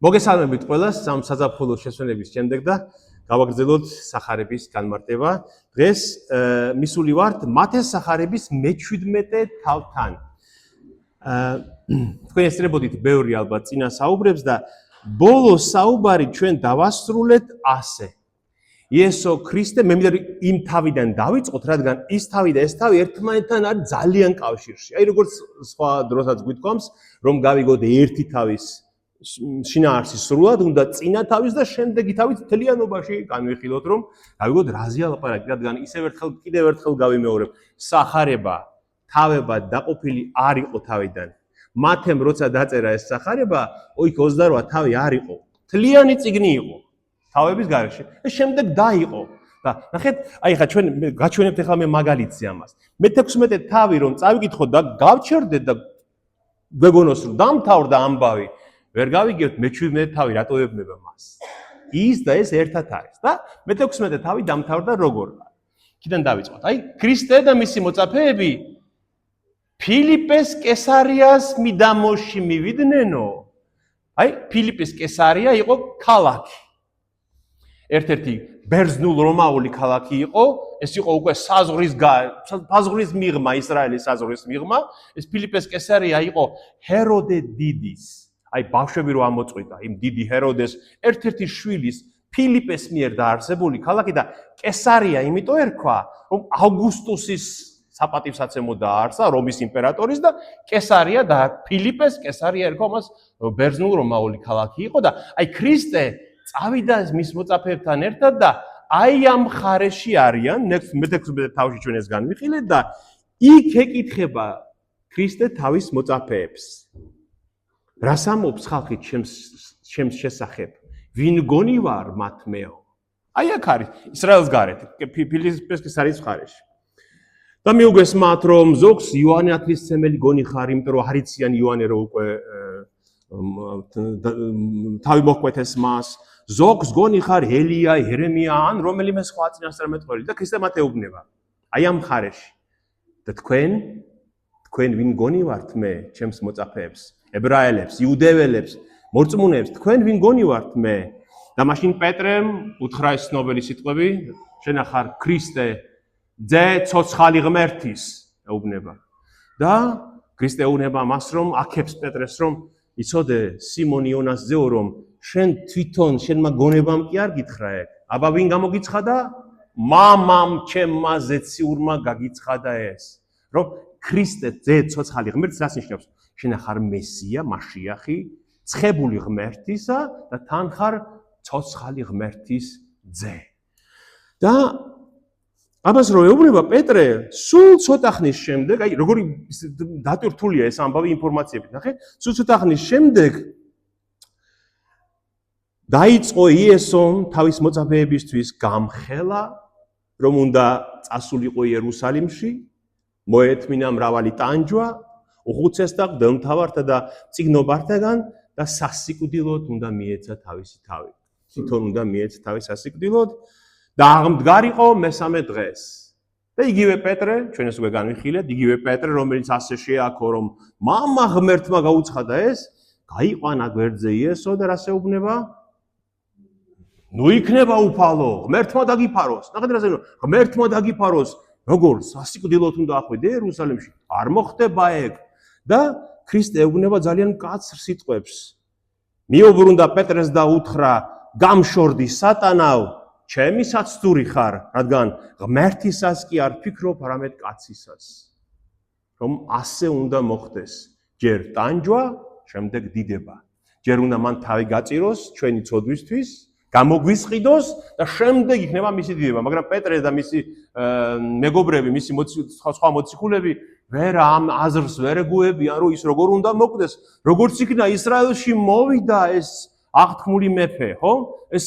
მოგესალმებით ყველას ამ საზაფხულო შესვენების შემდეგ და გავაგრძელოთ სახარების განმარტება. დღეს მისული ვართ მათეს სახარების მე-17 თავთან. თქვენ ესწრებოდით ბევრი ალბათ წინა საუბრებს და ბოლო საუბარი ჩვენ დავასრულეთ ასე. იესო ქრისტე მე მინდა იმ თავიდან დავიწყოთ, რადგან ის თავი და ეს თავი ერთმანეთთან არის ძალიან კავშირში. აი როგორც სხვა დროსაც გვითქვამს, რომ გავიგოთ ერთი თავის შინაარსის სრულად, უნდა წინა თავის და შემდეგი თავის მთლიანობაში განვიხილოთ, რომ გავიგოთ რაზეა ლაპარაკი, რადგან კიდევ ერთხელ გავიმეორებ, სახარება თავებად დაყოფილი არ იყო თავიდან. მათემ როცა დაწერა ეს სახარება, 28 თავი არ იყო. მთლიანი წიგნი იყო თავების გარეშე. ეს შემდეგ დაიყო. და ნახეთ, აი ხა ჩვენ გაჩვენებთ ახლა მე მაგალითზე ამას. მე-16 თავი რომ წავიკითხოთ და გავჩერდეთ და გვეგონოს რომ დამთავრდა ამბავი, ვერ გავიგებთ მე-17 თავი რატო ებნება მას. ის და ეს ერთად არის და მე-16 თავი დამთავრდა როგორ? კიდენ დავიწყოთ. აი ქრისტე და მისი მოწაფეები ფილიპეს კესარიას მიდამოში მივიდნენ. აი ფილიპის კესარია იყო ქალაქი. ერთ-ერთი ბერძნულ რომაული ქალაქი იყო, ეს იყო უკვე საზღვრის მიღმა, ისრაელის საზღვრის მიღმა. ეს ფილიპეს კესარია იყო ჰეროდე დიდის. აი ბავშვები რო ამოწყვიტა იმ დიდი ჰეროდეს ერთ-ერთი შვილის ფილიპეს მიერ დაარსებული ქალაქი და კესარია იმიტომ ერქვა, რომ ავგუსტუსის საპატივსაცემო დაარსა რომის იმპერატორის და კესარია და ფილიპეს კესარია ერქვა, მას ბერძნულ რომაული ქალაქი იყო და აი ქრისტე წავიდა მის მოწაფეებთან ერთად და აი ამ ხარეში არიან, მე-16 თავში ჩვენ ეს განვიხილეთ და იქ ეკითხება ქრისტე თავის მოწაფეებს. რას ამობს ხალხი ჩემს შესახებ? ვინ გონი ვარ მათ მეო? აი აქ არის ისრაელის გარეთ, ფილიპეს კესარიის ხარეში. და მიუგეს მათ რომ ზოგს იოანე ათლისმცემელი გონი ხარ, იმიტომ რომ არიციან იოანე რო უკვე თავი მოჰკვეთეს მას. ზოგს გონი ხარ ელია, ერემია ან რომელიმე სხვა წინასწარმეტყველი და ქრისტე მათ ეუბნება. აი ამ ხარეში. და თქვენ ვინ გონი ვართ მე, ჩემს მოწაფეებს, ებრაელებს, იუდეველებს, მორწმუნეებს, თქვენ ვინ გონი ვართ მე? და მაშინ პეტრემ უთხრა ეს ცნობილი სიტყვები, შენ ახარ ქრისტე, ძე ცოცხალი ღმერთის, ეუბნება. და ქრისტე ეუბნება მას, რომ აქებს პეტრეს, რომ იცოდე სიმონ იონას ძეო, რომ შენ თვითონ შენმა გონებამ კი არ გითხრა ეგ. აბა ვინ გამოგიცხადა? მამამ ჩემმა ზეციურმა გაგიცხადა ეს. რომ ქრისტე ძე ცოცხალი ღმერთის რას ნიშნავს? შენ ახარ მესია, მაშიახი, ცხებული ღმერთისა და თან ხარ ცოცხალი ღმერთის ძე. და ამას რო ეუბნება პეტრე, სულ ცოტა ხნის შემდეგ, აი როგორი დატვირთულია ეს ამბავი ინფორმაციებით, ნახე, სულ ცოტა ხნის შემდეგ დაიწყო იესომ თავის მოწაფეებისთვის გამხელა, რომ უნდა წასულიყო იერუსალიმში, მოეთმინა მრავალი ტანჯვა, უხუცესთა, მღვდელმთავართა და წიგნობართაგან და სასიკვდილოდ უნდა მიეცა თავისი თავი. თვითონ უნდა მიეცა თავის სასიკვდილოდ და აღმდგარიყო მე-3 დღეს. და იგივე პეტრე, ჩვენ ეს უკვე განვიხილეთ, იგივე პეტრე, რომელიც ასე შეაქო, რომ მამა ღმერთმა გაუცხადა ეს, გაიყვანა გვერდზე იესო და რას ეუბნება? ნუ იქნება უფალო, ღმერთმა დაგიფაროს. ნახეთ რა ზენა, ღმერთმა დაგიფაროს. როგორ სასიკვდილოდ უნდა ახვიდე იერუსალიმში? არ მოხდება ეგ. და ქრისტე ეუბნება ძალიან მკაცრ სიტყვებს. მიუბრუნდა პეტრეს და უთხრა, გამშორდი სატანავ, ჩემი საცდური ხარ, რადგან ღმერთისას კი არ ფიქრობ, არამედ კაცისას. რომ ასე უნდა მოხდეს. ჯერ ტანჯვა, შემდეგ დიდება. ჯერ უნდა მან თავი გაწიროს ჩვენი ცოდვისთვის, გამოგვისყიდოს და შემდეგ იქნება მისი დიდება. მაგრამ პეტრე და მისი მეგობრები, მისი სხვა მოციქულები ვერ ამ აზრს ვერ ეგუებიან, რომ ის როგორ უნდა მოკვდეს, როგორც იქნა ისრაელში მოვიდა ეს აღთქმული მეფე, ხო? ეს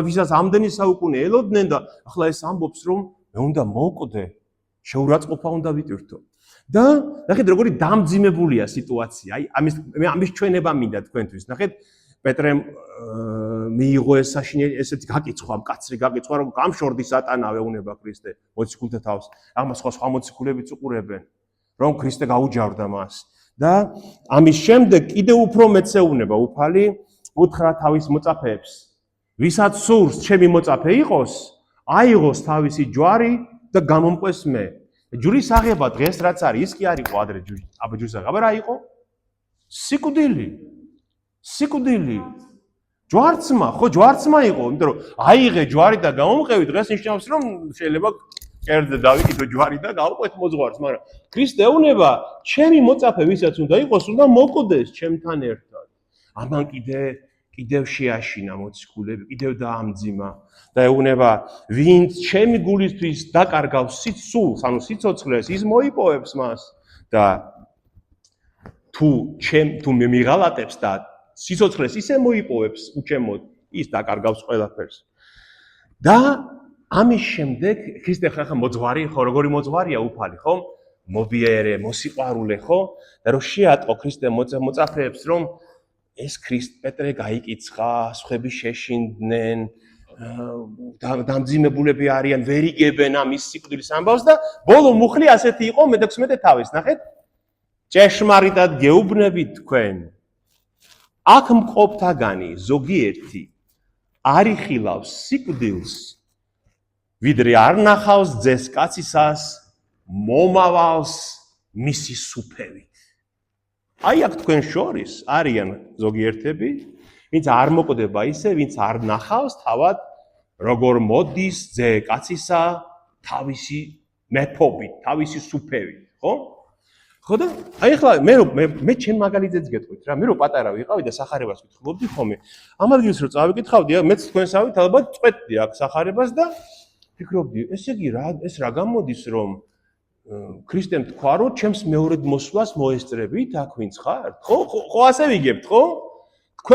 ვისაც ამდენი საუკუნე ელოდნენ და ახლა ეს ამბობს, რომ მე უნდა მოვკვდე, შეურაცხყოფა უნდა ვიტვირთო. და ნახეთ როგორი დამძიმებულია სიტუაცია. აი ამის ჩვენება მინდა თქვენთვის. ნახეთ პეტრემ მიიღო ეს საშინელი ესეთი გაკითხვა, მკაცრი გაკითხვა, რომ გამშორდი სატანავ ეუბნება ქრისტე მოციქულთა თავს. ამას სხვა მოციქულებიც უყურებენ, რომ ქრისტე გაუჯავდა მას. და ამის შემდეგ კიდევ უფრო მეც ეუბნება უფალი უთხრა თავის მოწაფეებს, ვისაც სურს ჩემი მოწაფე იყოს, აიღოს თავისი ჯვარი და გამომყვეს მე. ჯვრის აღება დღეს რაც არის, ის კი არ იყო ადრე ჯვრის აღება რა იყო? სიკვდილი. ჯვარცმა, ხო ჯვარცმა იყო, იმიტომ რომ აიღე ჯვარი და გამომყევი დღეს ნიშნავს რომ შეიძლება კერძზე დავიკიდო ჯვარი და გავყვეთ მოძღვარს, მაგრამ ქრისტე ეუბნება, ჩემი მოწაფე ვისაც უნდა იყოს, უნდა მოკვდეს ჩემთან ერთად. ამან კიდევ შეაშინა მოციქულები, კიდევ დაამძიმა და ეუბნება, ვინც ჩემი გულისთვის დაკარგავს სულს, ანუ სიცოცხლეს, ის მოიპოვებს მას და თუ მე მიღალატებს და სიცოცხლეს ისე მოიპოვებს უჩემოდ, ის დაკარგავს ყველაფერს. და ამის შემდეგ ქრისტე ხახა მოძღვარი, ხო როგორი მოძღვარია უფალი, ხო? მობიერე, მოსიყვარულე, ხო? და რომ შეატყო ქრისტე მოწაფეებს, რომ ეს პეტრე გაიკიცხა, სხვები შეშინდნენ, დამძიმებულები არიან, ვერ იგებენ ამის სიკვდილის ამბავს და ბოლო მუხლი ასეთი იყო მე-16 თავის, ნახეთ? ჭეშმარიტად გეუბნებით თქვენ. აქ მყოფთაგანი ზოგიერთი არ იხილავს სიკვდილს, ვიდრე არ ნახავს ძეს კაცისას მომავალს მისი სუფევით. აი აქ თქვენ შორის არიან ზოგიერთები, ვინც არ მოკვდება ისე, ვინც არ ნახავს თავად როგორ მოდის ძე კაცისა თავისი მეფობით, თავისი სუფევით, ხო? ხო და აი ახლა მე ჩემ მაგალითზეც გეტყვით რა, მე რო პატარა ვიყავი და სახარებას ვკითხულობდი ხოლმე. ამ ადგილს რო წავიკითხავდი, მეც თქვენსავით ალბათ წვეთდი აქ სახარებას და ფიქრობდი, ესე იგი ეს რა გამოდის რომ ქრისტემ თქვა რომ ჩემს მეორედ მოსვლას მოესწრებით აქ ვინც ხართ? ხო ასე ვიგებთ, ხო?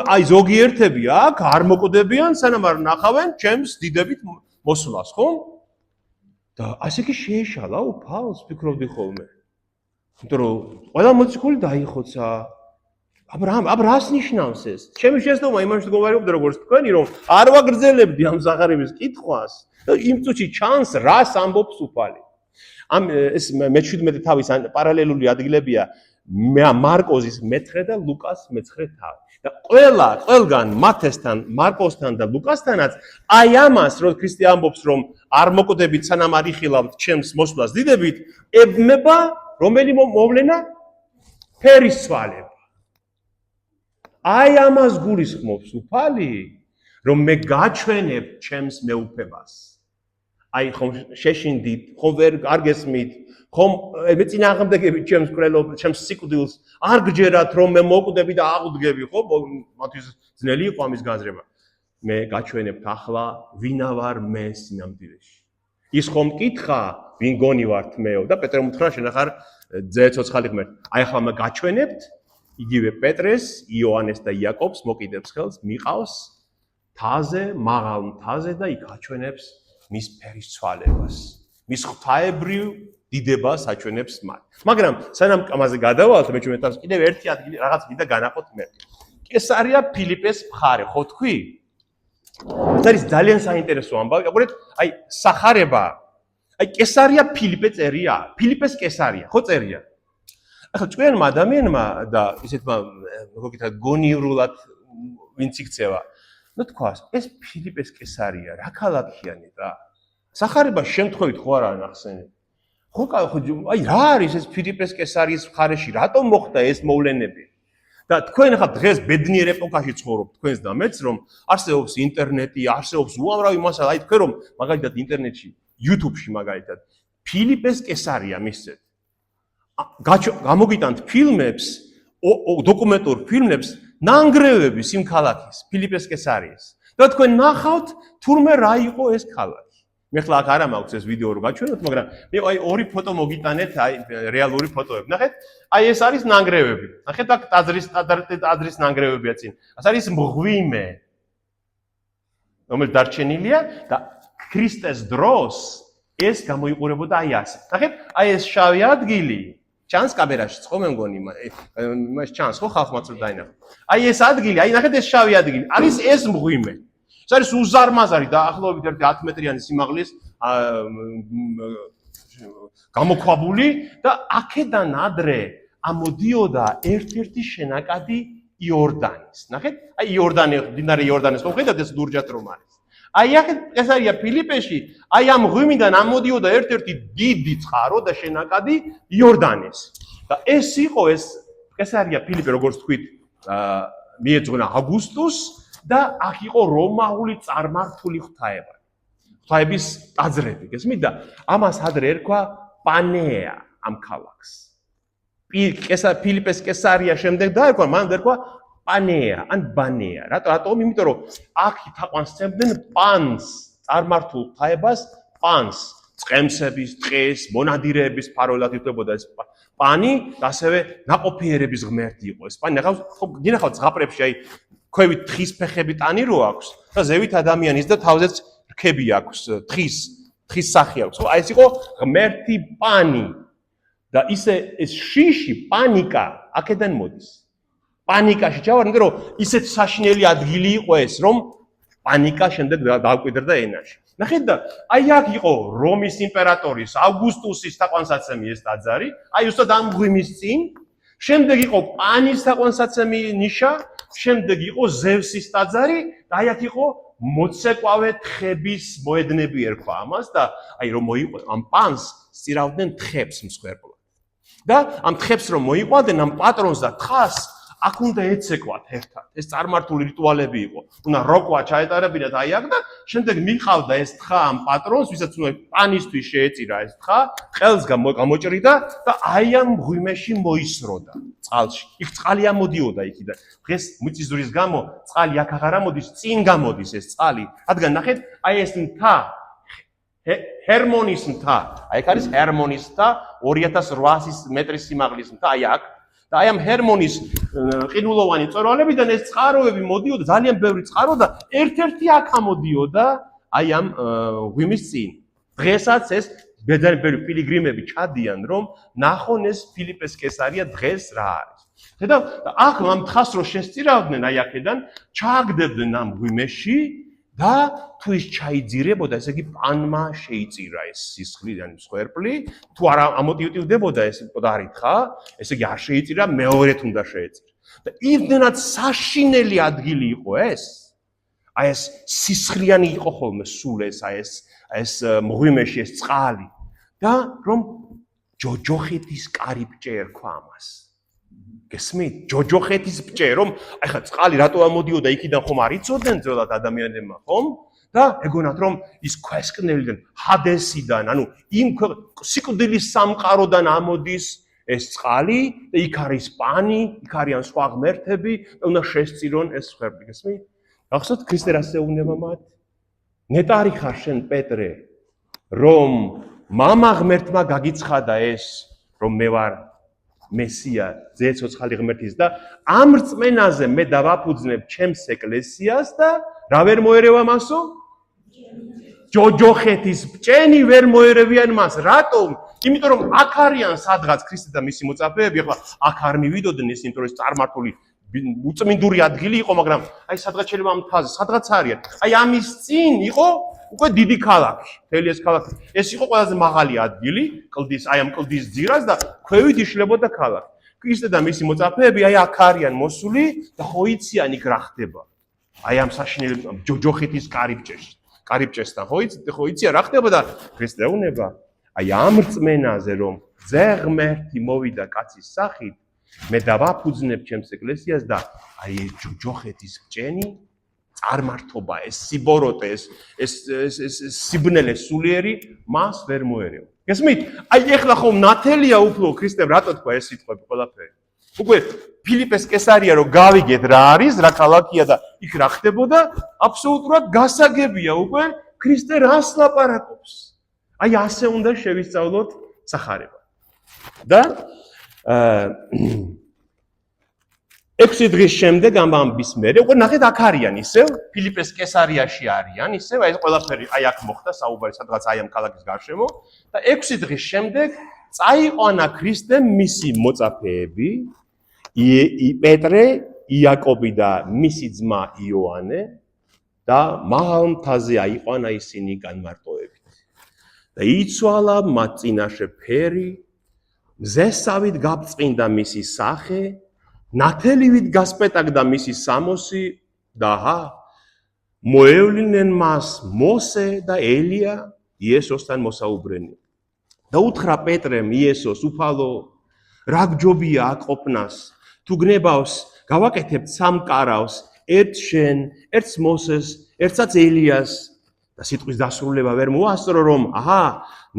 აი ზოგიერთები აქ არ მოკვდებიან, სანამ არ ნახავენ ჩემს დიდებით მოსვლას, ხო? და ასე კი შეეშალა უფალს, ფიქრობდი ხოლმე. იმიტომ რომ ყველა მოციქული დაიხოცა. აბა რას ნიშნავს ეს? ჩემი შეცდომა იმაში მდგომარეობდა როგორც თქვენი, რომ არ ვაგრძელებდი ამ სახარების კითხვას. იმ წუთში ჩანს რას ამბობს უფალი. ეს მე-17 თავის პარალელური ადგილებია მარკოზის მე-9 და ლუკას მე-9 თავი. და ყველგან მათესთან, მარკოსთან და ლუკასთანაც აი ამას რომ ქრისტე ამბობს რომ არ მოკვდებით სანამ არ იხილავთ ჩემს მოსვლას დიდებით, ებმება რომელი მოვლენა? ფერისცვალება. აი ამას გულისხმობს უფალი, რომ მე გაჩვენებ ჩემს მეუფებას. აი ხომ შეშინდით, ხომ ვერ არ გესმით, ხომ მე წინააღმდეგებით ჩემს კვლელობას, ჩემს სიკვდილს არ გჯერათ რომ მე მოკვდები და აღვდგები, ხო? მათთვის ძნელი იყო ამის გაზრება. მე გაჩვენებთ ახლა ვინა ვარ მე სინამდვილეში. ის ხომ მკითხა, ვინ გონი ვართ მეო და პეტრემ უთხრა შენ ახარ ძე ცოცხალი ღმერთ. აი ახლა მე გაჩვენებთ იგივე პეტრეს, იოანეს და იაკობს მოკიდებს ხელს, მიყავს თაზე, მაღალ მთაზე და იქ აჩვენებს მის ფერისცვალებას. მის ღვთაებრივ დიდებას აჩვენებს მათ. მაგრამ სანამ ამაზე გადავალთ, მე ჩვენთან კიდევ ერთი ადგილი რაღაც მინდა განახოთ მე. კესარია ფილიპეს მხარე, ხო თქვი? ეს არის ძალიან საინტერესო ამბავი. აგურეთ, აი სახარება. აი კესარია ფილიპე წერია, ფილიპეს კესარია, ხო წერია. ახლა ჩვენმა ადამიანმა და ისეთმა როგორ გითხრათ გონივრულად ვინც იქცევა, ნუ თქვას, ეს ფილიპეს კესარია, რა ქალაქიანი რა? სახარება შემთხვევით ხო არ ახსენე? ხო აი რა არის ეს ფილიპეს კესარიის მხარეში, რატომ მოხდა ეს მოვლენები? და თქვენ ახლა დღეს ბედნიერ ეპოქაში ცხოვრობთ, თქვენს და მეც, რომ არსებობს ინტერნეტი, არსებობს უამრავი მასალა, აი თქვენ რომ მაგალითად ინტერნეტში, YouTube-ში მაგალითად ფილიპეს კესარია მისცეთ. გამოგიტანთ ფილმებს, დოკუმენტურ ფილმებს, ნანგრევების იმ ქალაქის, ფილიპეს კესარიის. და თქვენ ნახავთ, თურმე რა იყო ეს ქალაქი. მე ხლა აქ არა მაქვს ეს ვიდეო რომ გაჩვენოთ, მაგრამ მე აი ორი ფოტო მოგიტანეთ, აი რეალური ფოტოები. ნახეთ, აი ეს არის ნანგრევები. ნახეთ აქ ტაძრის ნანგრევებია წინ. ეს არის მღვიმე. რომელიც დარჩენილია და ქრისტეს დროს ეს გამოიყურებოდა აი ასე. ნახეთ, აი ეს შავი ადგილი ჩანს კამერაში, ხო მე მგონი, იმას ჩანს, ხო ხალხმაც რომ დაინახო. აი ეს ადგილი, აი ნახეთ ეს შავი ადგილი, არის ეს მღვიმე. ეს არის უზარმაზარი დაახლოებით 10 მეტრიანი სიმაღლის გამოქვაბული და აქედან ადრე ამოდიოდა ერთ-ერთი შენაკადი იორდანის. ნახეთ, აი იორდანი, მდინარე იორდანის ხო ხედავთ ეს ლურჯად რომ არის. აი ახეთ კესარია ფილიპეში, აი ამ ღვიმიდან ამოდიოდა ერთ-ერთი დიდი წყარო და შენაკადი იორდანის. და ეს იყო ეს კესარია ფილიპე, როგორც თქვით, მიეძღვნა აგვისტუს და აქ იყო რომაული წარმართული ღვთაება. ღვთაების ტაძრები, გესმით და ამას ადრე ერქვა პანეა ამ ქალაქს. ფილიპეს კესარია შემდეგ დაერქვა, მან ერქვა პანეა ან ბანეა. რატომ? იმიტომ რომ აქ ითაყვანსებდნენ პანს, წარმართულ ღვთაებას, პანს, წყემსების, ტყეს, მონადირეების ფარულად ითვლებოდა ეს პანი და ასევე ნაყოფიერების ღმერთი იყო ეს პანი. ნახავთ ზღაპრებში აი ქვევით თხის ფეხები ტანი რო აქვს და ზევით ადამიანის და თავზეც რქები აქვს, თხის სახე აქვს. ხო, აი ეს იყო ღმერთი პანი. და ისე ეს შიში, პანიკა აქედან მოდის. პანიკაში ჩავარ, იმიტომ რომ ისეთ საშინელი ადგილი იყო ეს, რომ პანიკა შემდეგ დააკვირდა ენაში. ნახეთ და აი აქ იყო რომის იმპერატორის ავგუსტუსის თაყვანსაცემი ეს ტაძარი, აი უბრალოდ ამ ღვიმის წინ, შემდეგ იყო პანის თაყვანსაცემი ნიშა, შემდეგ იყო ზევსის ტაძარი და აი აქ იყო მოცეკვავე თხების მოედნები ერქვა ამას და აი რომ მოიყო ამ პანს სწირავდნენ თხებს მსხვერპლად. და ამ თხებს რომ მოიყვანდნენ ამ პატრონს და თხას აქ უნდა ეცეკვათ ერთად. ეს წარმართული რიტუალები იყო. უნდა როქვა ჩაეტარებინათ აი აქ და შემდეგ მიყავდა ეს თხა ამ პატრონს, ვისაც უნდა პანისთვის შეეწირა ეს თხა, ყელს გამოჭრიდა და აი ამ ღვიმეში მოისროდა წყალში. იქ წყალი ამოდიოდა იქიდან. დღეს მიწისძვრის გამო წყალი აქ აღარ ამოდის, წინ გამოდის ეს წყალი. რადგან ნახეთ, აი ეს მთა ჰერმონის მთა. აი აქ არის ჰერმონის მთა, 2800 მეტრის სიმაღლის მთა, აი აქ. და აი ამ ჰერმონის ყინულოვანი მწვერვალებიდან ეს წყაროები მოდიოდა, ძალიან ბევრი წყარო და ერთ-ერთი აქ ამოდიოდა აი ამ ღვიმის წინ. დღესაც ეს ბევრი პილიგრიმები ჩადიან, რომ ნახონ ეს ფილიპეს კესარია დღეს რა არის. ხედავ, აქ ამ თხას რო შესწირავდნენ აი აქედან, ჩააგდებდნენ ამ ღვიმეში და თუ ის ჩაიძირებოდა, ესე იგი პანმა შეიწირა ეს სისხლი, ანუ მსხვერპლი, თუ არ ამოტივდებოდა ეს მკვდარი თხა, ესე იგი არ შეიწირა, მეორედ უნდა შეეწირა. და იმდენად საშინელი ადგილი იყო ეს. აი ეს სისხლიანი იყო ხოლმე სულ ეს ღვიმეში ეს წყალი და რომ ჯოჯოხეთის კარიბჭე ერქვა ამას. გესმით? ჯოჯოხეთის ბჭე, რომ აი ხა წყალი რატო ამოდიოდა იქიდან ხომ არ იცოდნენ ძველად ადამიანებმა, ხომ? და ეგონათ რომ ის ქვესკნელიდან, ჰადესიდან, ანუ იმ სიკვდილის სამყაროდან ამოდის ეს წყალი და იქ არის პანი, იქ არიან სხვა ღმერთები და უნდა შესწირონ ეს მსხვერპლი, გესმით? გახსოვთ ქრისტე რას ეუბნება მათ? ნეტარი ხარ შენ პეტრე, რომ მამა ღმერთმა გაგიცხადა ეს, რომ მე ვარ მესია, ძეცოცხალი ღმერთის და ამ რწმენაზე მე დავაფუძნებ ჩემს ეკლესიას და რა ვერ მოერევა მასო? ჯოჯოხეთის ბჭენი ვერ მოერევიან მას. რატომ? იმიტომ რომ აქ არიან სადღაც ქრისტე და მისი მოწაფეები, ახლა აქ არ მივიდოდნენ ის, იმიტომ რომ ეს წარმართული უწმინდური ადგილი იყო, მაგრამ აი სადღაც შეიძლება ამ მთაზე, სადღაც არიან. აი ამის წინ იყო უკვე დიდი ქალაქი, მთელი ეს ქალაქი. ეს იყო ყველაზე მაღალი ადგილი, კლდის, აი ამ კლდის ძირას და ქვევით იშლებოდა ქალაქი. ქრისტე და მისი მოწაფეები აი აქ არიან მოსული და ხო იციან იქ რა ხდება. აი ამ საშინელი ჯოჯოხეთის კარიბჭესთან ხო იციან რა ხდება და ქრისტე ეუბნება აი ამ რწმენაზე რომ ძე ღმერთი მოვიდა კაცის სახით, მე დავაფუძნებ ჩემს ეკლესიას და აი ეს ჯოჯოხეთის ბჭენი წარმართობა, ეს სიბოროტე, ეს სიბნელე სულიერი მას ვერ მოერევა. გესმით? აი ეხლა ხომ ნათელია უფრო ქრისტემ რატო თქვა ეს სიტყვები ყველაფერი? უკვე ფილიპეს კესარია რომ გავიგეთ რა არის, რა ქალაქია და იქ რა ხდებოდა, აბსოლუტურად გასაგებია უკვე ქრისტე რას ლაპარაკობს. აი ასე უნდა შევისწავლოთ სახარება. და 6 დღის შემდეგ ამ ამბის მერე უკვე ნახეთ აქ არიან ისევ ფილიპეს კესარიაში არიან ისევ აი ყველაფერი აი აქ მოხდა საუბარი სადღაც აი ამ ქალაქის გარშემო და 6 დღის შემდეგ წაიყვანა ქრისტემ მისი მოწაფეები პეტრე, იაკობი და მისი ძმა იოანე და მაღალ მთაზე აიყვანა ისინი განმარტოებით. და იცვალა მათ წინაშე ფერი, მზესავით გაბწყინდა მისი სახე ნათელივით გასპეტაგდა მისი სამოსი და მოევლინენ მას მოსე და ელია იესოსთან მოსაუბრენი. და უთხრა პეტრემ იესოს უფალო, რა გჯობია აყოფნას, თუ გნებავს გავაკეთებთ სამკარავს, ერთ შენ, ერთს მოსეს, ერთსაც ელიას და სიტყვის დასრულება ვერ მოასწრო რომ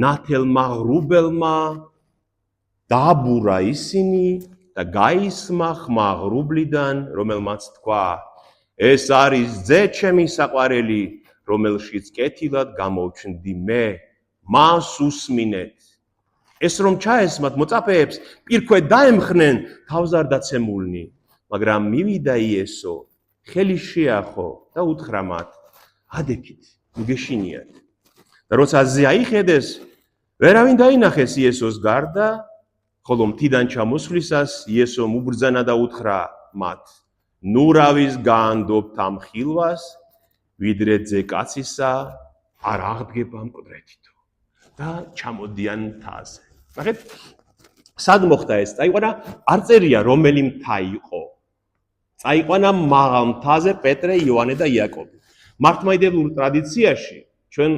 ნათელმა ღრუბელმა დააბურა ისინი და გაისმა ხმა ღრუბლიდან, რომელმაც თქვა ეს არის ძე ჩემი საყვარელი, რომელშიც კეთილად გამოვჩნდი მე, მას უსმინეთ. ეს რომ ჩაესმათ მოწაფეებს, პირქვე დაემხნენ, თავს არ დაცემულნი, მაგრამ მივიდა იესო, ხელი შეახო და უთხრა მათ, ადექით, მგეშინიათ. და როცა ზე აიხედეს, ვერავინ დაინახეს იესოს გარდა, ხოლო მთიდან ჩამოსვლისას იესომ უბრძანა და უთხრა მათ, ნუ რავის გაანდობთ ამ ხილვას, ვიდრე ძე კაცისა არ აღდგება მკვდრეთითო და ჩამოდიან მთაზე. ნახეთ, სად მოხდა ეს? წაიყვანა, არ წერია რომელი მთა იყო. წაიყვანა მაღალ მთაზე პეტრე, იოანე და იაკობი. მართლმადიდებლურ ტრადიციაში ჩვენ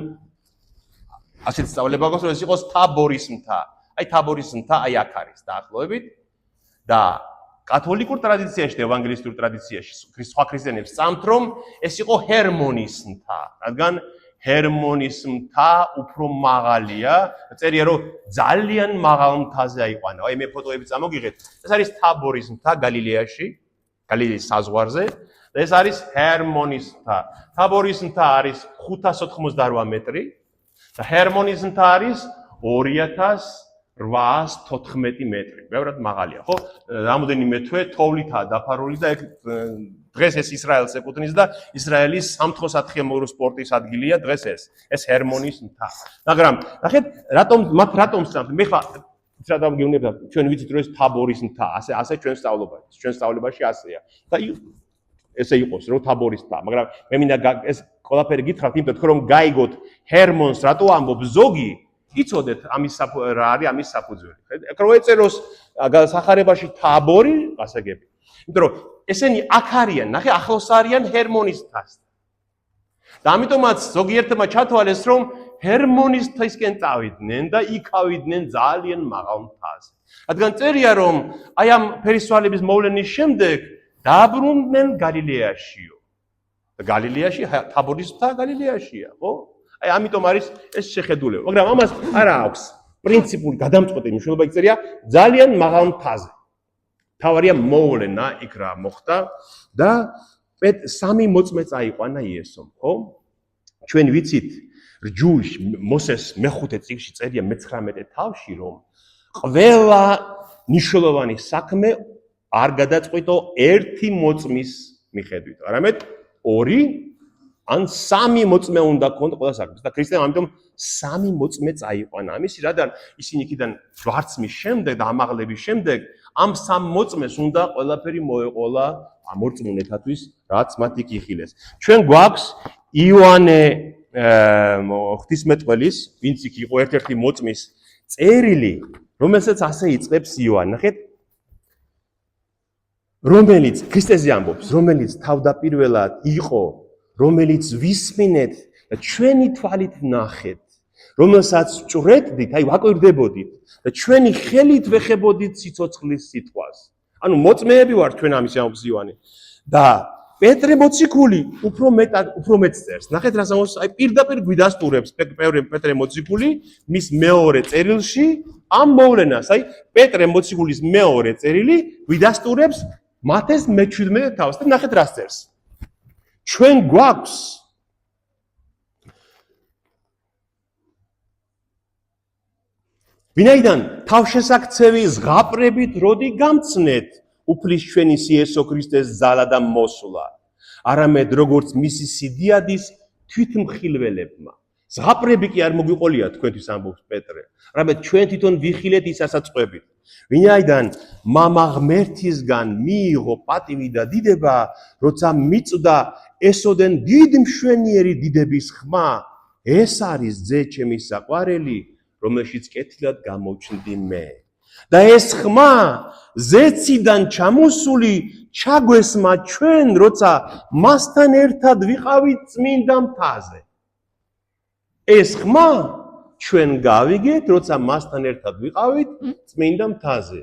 ასეთ სწავლება გვაქვს, რომ ეს იყოს თაბორის მთა. აი თაბორის მთა აი აქ არის დაახლოებით და კათოლიკურ ტრადიციაში და ევანგელისტურ ტრადიციაში სხვა ქრისტიანებს სწამთ, რომ ეს იყო ჰერმონის მთა, რადგან ჰერმონის მთა უფრო მაღალია, წერია რომ ძალიან მაღალ მთაზე აიყვანა. აი მე ფოტოები წამოგიღეთ. ეს არის თაბორის მთა გალილეაში, გალილეის საზღვარზე და ეს არის ჰერმონის მთა. თაბორის მთა არის 588 მეტრი და ჰერმონის მთა არის 2814 მეტრი. ბევრად მაღალია, ხო? რამოდენიმე თვე თოვლითაა დაფარული და დღეს ეს ისრაელს ეკუთვნის და ისრაელის სამთხო-სათხიამურო სპორტის ადგილია დღეს ეს. ეს ჰერმონის მთა. მაგრამ ნახეთ, რატომ სწამთ? მე ხა რა დამგეუნებდა, ჩვენ ვიცით რომ ეს თაბორის მთა, ასე ჩვენ სწავლებაში ასეა. და ესე იყოს, რომ თაბორის მთა, მაგრამ მე მინდა ეს ყველაფერი გითხრათ, იმიტომ რომ გაიგოთ ჰერმონს რატო ამბობ ზოგი იცოდეთ ამის რა არის ამის საფუძველი. რო ეწეროს სახარებაში თაბორი, გასაგები. იმიტომ რომ ესენი აქ არიან, ნახე, ახლოს არიან ჰერმონის მთასთან. და ამიტომაც ზოგიერთმა ჩათვალეს, რომ ჰერმონის მთისკენ წავიდნენ და იქავიდნენ ძალიან მაღალ მთაზე. რადგან წერია, რომ აი ამ ფერისცვალების მოვლენის შემდეგ დაბრუნდნენ გალილეაშიო. და გალილეაში თაბორის მთა გალილეაშია, ხო? აი ამიტომ არის ეს შეხედულება. მაგრამ ამას არა აქვს პრინციპული გადამწყვეტი მნიშვნელობა, იქ წერია ძალიან მაღალ მთაზე. თავარია მოვლენა იქ რა მოხდა და სამი მოწმე წაიყვანა იესომ, ხო? ჩვენ ვიცით რჯულში მოსეს მეხუთე წიგნში წერია მე-19 თავში, რომ ყველა მნიშვნელოვანი საქმე არ გადაწყვიტო ერთი მოწმის მიხედვით, არამედ ორი ან სამი მოწმე უნდა ქონდა ყველა საქმეს და ქრისტიანმა ამიტომ სამი მოწმე წაიყვანა. ამისი რადგან ისინი იქიდან ჯვარცმის შემდეგ და ამაღლების შემდეგ ამ სამ მოწმეს უნდა ყველაფერი მოეყოლა ამორწმუნეთათვის, რაც მათ იქ იხილეს. ჩვენ გვაქვს იოანე ღვთისმეტყველის, ვინც იქ იყო ერთ-ერთი მოწმის წერილი, რომელსაც ასე იწყებს იოანე. ნახეთ, რომელიც ქრისტეზე ამბობს, რომელიც თავდაპირველად იყო, რომელიც ვისმინეთ და ჩვენი თვალით ნახეთ, რომელსაც ჭრედით, აი ვაკვირდებოდით და ჩვენი ხელით ვეხებოდით სიცოცხლის სიტყვას. ანუ მოწმეები ვართ ჩვენ ამის ამბობს იოანე. და პეტრე მოციქული უფრო მეტ წერს. ნახეთ რა ამბობს, აი პირდაპირ გვიდასტურებს პეტრე მოციქული მის მეორე წერილში ამ მოვლენას. აი პეტრე მოციქულის მეორე წერილი გვიდასტურებს მათეს მე-17 თავს და ნახეთ რა წერს. ჩვენ გვაქვს ვინაიდან თავშესაქცევი ზღაპრებით როდი გამცნეთ უფლის ჩვენის იესო ქრისტეს ძალა და მოსვლა, არამედ როგორც მისი სიდიადის თვითმხილველებმა. ზღაპრები კი არ მოგვიყოლია თქვენთვის ამბობს პეტრე, არამედ ჩვენ თვითონ ვიხილეთ ისაც წვებით. ვინაიდან მამა ღმერთისგან მიიღო პატივი და დიდება, როცა მიწდა ესოდენ დიდ მშვენიერი დიდების ხმა, ეს არის ძე ჩემი საყვარელი, რომელშიც კეთილად გამოვჩნდი მე. და ეს ხმა ზეციდან ჩამოსული ჩაგვესმა ჩვენ, როცა მასთან ერთად ვიყავით წმინდა მთაზე. ეს ხმა ჩვენ გავიგეთ, როცა მასთან ერთად ვიყავით წმინდა მთაზე,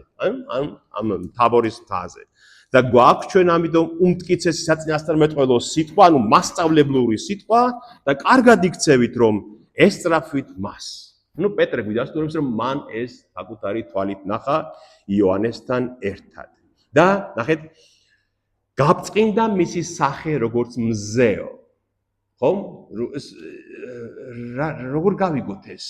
ამ თაბორის მთაზე. და გვაქვს ჩვენ ამიტომ უმტკიცესი საწინასწარმეტყველო სიტყვა, ანუ მასწავლებლური სიტყვა და კარგად იქცევით, რომ ესწრაფვით მას. პეტრე გვიდასტურებს, რომ მან ეს საკუთარი თვალით ნახა იოანესთან ერთად. და ნახეთ, გაბწყინდა მისი სახე როგორც მზეო. ხომ? როგორ გავიგოთ ეს?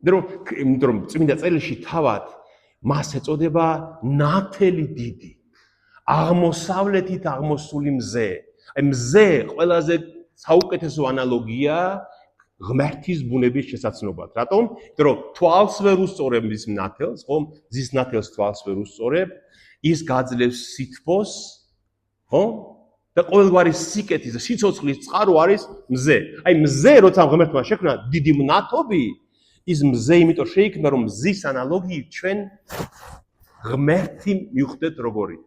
რომ წმინდა წერილში თავად მას ეწოდება ნათელი დიდი, აღმოსავლეთით აღმოსული მზე. აი მზე ყველაზე საუკეთესო ანალოგია ღმერთის ბუნების შესაძლებლად. რატომ? რომ თვალს ვერ უსწორებ მის ნათელს, ხომ? მზის ნათელს თვალს ვერ უსწორებ, ის გაძლევს სითბოს, ხო? და ყოველგვარი სიკეთის და სიცოცხლის წყარო არის მზე. აი მზე, როცა ღმერთმა შექმნა დიდი მნათობი, ის მზე იმიტომ შეიქმნა, რომ მზის ანალოგიით ჩვენ ღმერთი მივხვდეთ როგორი.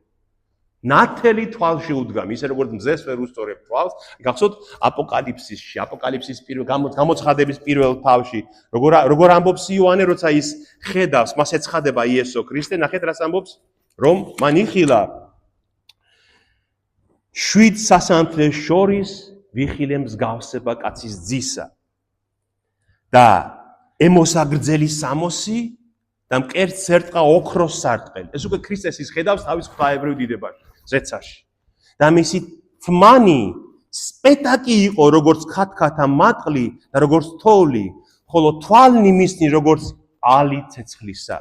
ნათელი თვალში უდგამ, ისე როგორც მზეს ვერ უსწორებ თვალს. გახსოვთ აპოკალიფსისში, აპოკალიფსის გამოცხადების პირველ თავში, როგორ ამბობს იოანე, როცა ის ხედავს, მას ეცხადება იესო ქრისტე, ნახეთ რას ამბობს, რომ მან იხილა 7 სასანთლეს შორის ვიხილე მსგავსება კაცის ძისა და ემოსა გრძელი სამოსი და მკერდს ერტყა ოქროს სარტყელი. ეს უკვე ქრისტეს ის ხედავს თავის ღვთაებრივ დიდებაში, ზეცაში. და მისი თმანი სპეტაკი იყო, როგორც ქათქათა მატყლი და როგორც თოვლი, ხოლო თვალნი მისნი როგორც ალი ცეცხლისა.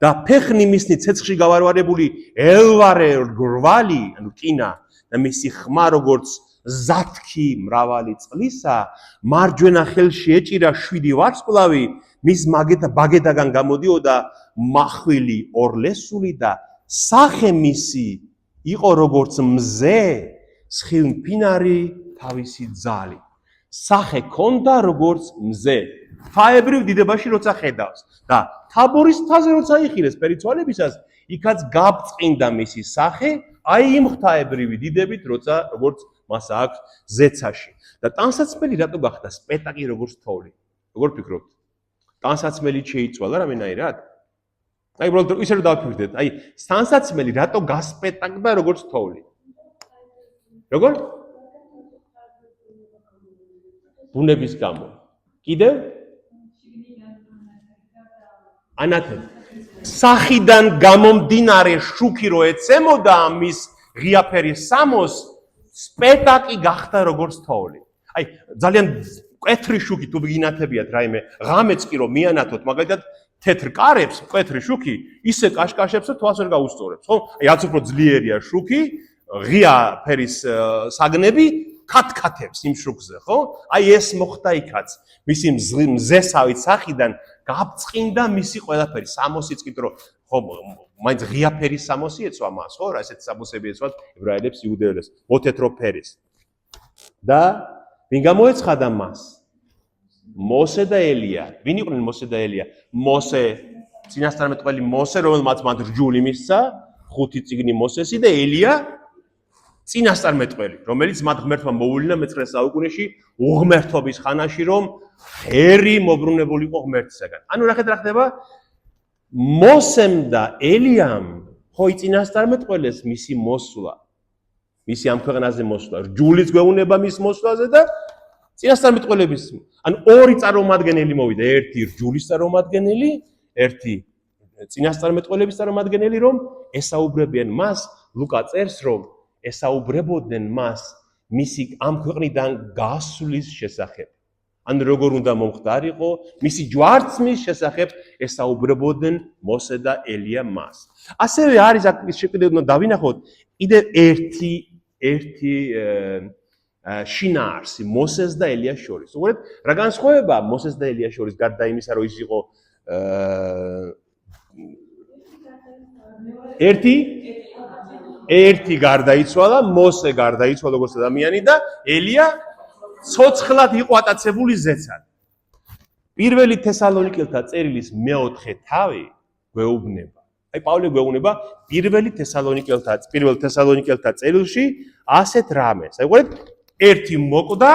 და ფეხნი მისნი ცეცხლში გავარვარებული ელვარე რგვალი, ანუ კინა და მისი ხმა როგორც ზათქი მრავალი წყლისა, მარჯვენა ხელში ეჭირა 7 ვარსკვლავი, მის ბაგედაგან გამოდიოდა მახვილი ორლესული და სახე მისი იყო როგორც მზე, სხილმფინარი თავისი ძალი. სახე ქონდა როგორც მზე. ღვთაებრივ დიდებაში როცა ხედავს და თაბორის მთაზე როცა იხილეს პერიცვალებისას, იქაც გაბწყინდა მისი სახე, აი იმ ღვთაებრივი დიდებით, როგორც მას აქვს ზეცაში. და ტანსაცმელი რატო გახდა სპეტაკი როგორც თოვლი? როგორ ფიქრობთ? ტანსაცმელი შეიცვალა რამენაირად? აი უბრალოდ ისე რომ დავფიქრდეთ, აი ტანსაცმელი რატო გასპეტაკდა როგორც თოვლი? როგორ? ბუნების გამო. კიდევ? ანათემ. სახიდან გამომდინარე შუქი რო ეცემოდა მის ღიაფერის სამოს, სპეტაკი გახდა როგორც თოვლი. აი ძალიან მკვეთრი შუქი თუ გინათებიათ რაიმე ღამეც კი რომ მიანათოთ, მაგალითად თეთრ კარებს მკვეთრი შუქი ისე კაშკაშებს და თვალს ვერ გაუსწორებს, ხო? აი რაც უფრო ძლიერია შუქი, ღია ფერის საგნები ქათქათებს იმ შუქზე, ხო? აი ეს მოხდა იქაც. მისი მზესავით სახიდან გაბწყინდა მისი ყველაფერი, სამოსიც კი რომ ხო მაინც ღია ფერის სამოსი ეცვა მას, ხო? რა ესეთ სამოსები ეცვათ ებრაელებს, იუდეელებს, მოთეთრო ფერის. და ვინ გამოეცხადა მას? მოსე და ელია. ვინ იყვნენ მოსე და ელია? მოსე, წინასწარმეტყველი მოსე, რომელმაც მათ რჯული მისცა, 5 წიგნი მოსესი და ელია წინასწარმეტყველი, რომელიც მათ ღმერთმა მოუვლინა მე-9 საუკუნეში უღმერთობის ხანაში, რომ ხერი მობრუნებულიყო ღმერთისაგან. ანუ ნახეთ რა ხდება? მოსემ და ელიამ ხო იწინასწარმეტყველეს მისი მოსვლა. მისი ამ ქვეყანაზე მოსვლა, რჯულიც გვეუბნება მის მოსვლაზე და წინასწარმეტყველების. ანუ ორი წარმომადგენელი მოვიდა, ერთი რჯულის წარმომადგენელი, ერთი წინასწარმეტყველების წარმომადგენელი, რომ ესაუბრებიან მას, ლუკა წერს, რომ ესაუბრებოდნენ მას მისი ამ ქვეყნიდან გასვლის შესახებ. ანუ როგორ უნდა მომხდარიყო, მისი ჯვარცმის შესახებ ესაუბრებოდნენ მოსე და ელია მას. ასევე არის აქ შეგვიძლია უნდა დავინახოთ კიდევ ერთი შინაარსი მოსეს და ელიას შორის. უყურეთ, რა განსხვავებაა მოსეს და ელიას შორის გარდა იმისა, რომ ის იყო ერთი გარდაიცვალა, მოსე გარდაიცვალა როგორც ადამიანი და ელია ცოცხლად იყო ატაცებული ზეცად. პირველი თესალონიკელთა წერილის მეოთხე თავი გვეუბნება. აი პავლე გვეუბნება პირველ თესალონიკელთა წერილში ასეთ რამეს. აი ყურეთ, ერთი მოკვდა,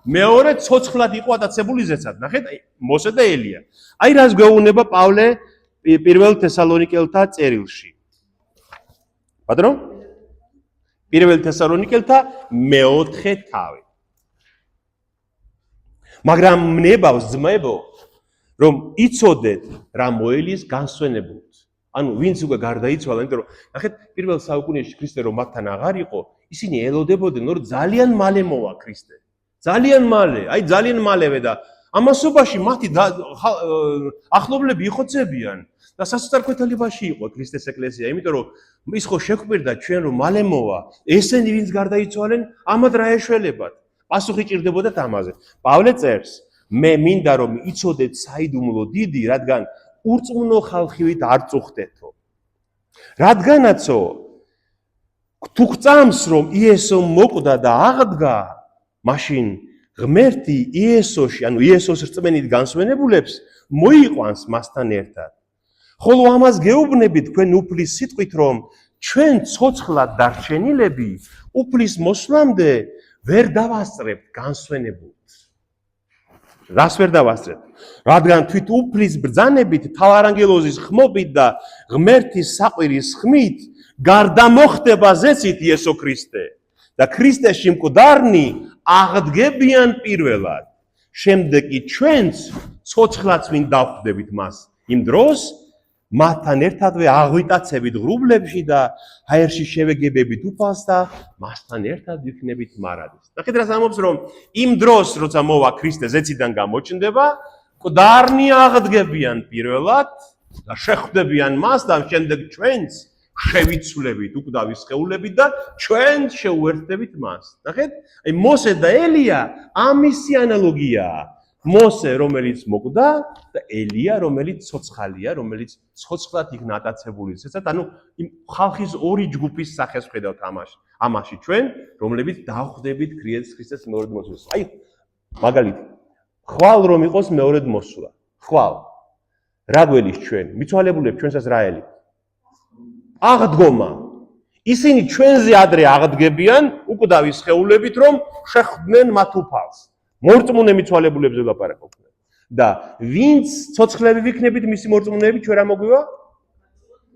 მეორე ცოცხლად იყო ატაცებული ზეცად. ნახეთ, მოსე და ელია. აი რას გვეუბნება პავლე პირველ თესალონიკელთა წერილში. ბატონო? პირველ თესალონიკელთა მეოთხე თავი. მაგრამ მნებავს ძმებო, რომ იცოდეთ რა მოელის განსვენებულთ. ანუ ვინც უკვე გარდაიცვალა, იმიტომ რომ ნახეთ, პირველ საუკუნეში ქრისტე რომ მათთან აღარ იყო, ისინი ელოდებოდნენ, რომ ძალიან მალე მოვა ქრისტე. ძალიან მალე, აი ძალიან მალევე და ამასობაში მათი ახლობლები იხოცებიან და სასწარკვეთილებაში იყო ქრისტეს ეკლესია, იმიტომ რომ ის ხო შეგვპირდა ჩვენ რომ მალე მოვა, ესენი ვინც გარდაიცვალენ, ამათ რა ეშველებათ? პასუხი ჭირდებოდათ ამაზე. პავლე წერს, მე მინდა რომ იცოდეთ საიდუმლო დიდი, რადგან ურწმუნო ხალხივით არ წუხდეთო. რადგანაცო თუ გწამს რომ იესო მოკვდა და აღდგა, მაშინ ღმერთი იესოში, ანუ იესოს რწმენით განსვენებულებს მოიყვანს მასთან ერთად. ხოლო ამას გეუბნებით თქვენ უფლის სიტყვით, რომ ჩვენ ცოცხლად დარჩენილები უფლის მოსვლამდე ვერ დავასწრებთ განსვენებულს. რას ვერ დავასწრებთ? რადგან თვით უფლის ბრძანებით, თავარანგელოზის ხმობით და ღმერთის საყვირის ხმით გარდა მოხდება ზეცით იესო ქრისტე და ქრისტეში მკვდარნი აღდგებიან პირველად. შემდეგ კი ჩვენც ცოცხლად ვინ დავხვდებით მას. იმ დროს მათთან ერთადვე აღვიტაცებით ღრუბლებში და ჰაერში შევეგებებით უფალს და მასთან ერთად ვიქნებით მარადის. ნახეთ რას ამბობს, რომ იმ დროს როცა მოვა ქრისტე ზეციდან გამოჩნდება, მკვდარნი აღდგებიან პირველად და შეხვდებიან მას და შემდეგ ჩვენც შევიცვლებით უკვდავის სხეულებით და ჩვენ შევუერთდებით მას. ნახეთ, აი მოსე და ელია ამისი ანალოგიაა. მოსე რომელიც მოკვდა და ელია რომელიც ცოცხალია, რომელიც ცოცხლად იქნა ატაცებული ზეცად, ანუ იმ ხალხის ორი ჯგუფის სახეს ვხედავთ ამაში ჩვენ, რომლებიც დავხვდებით ქრისტეს მეორედ მოსვლას. აი მაგალითი, ხვალ რომ იყოს მეორედ მოსვლა. ხვალ. რა გველის ჩვენ? მიცვალებულებს ჩვენსაც რა ელი? აღდგომა. ისინი ჩვენზე ადრე აღდგებიან უკვდავის სხეულებით, რომ შეხვდნენ მათ უფალს. მორწმუნე მიცვალებულებზე ვლაპარაკობთ. და ვინც ცოცხლები ვიქნებით მისი მორწმუნეები, ჩვენ რა მოგვივა?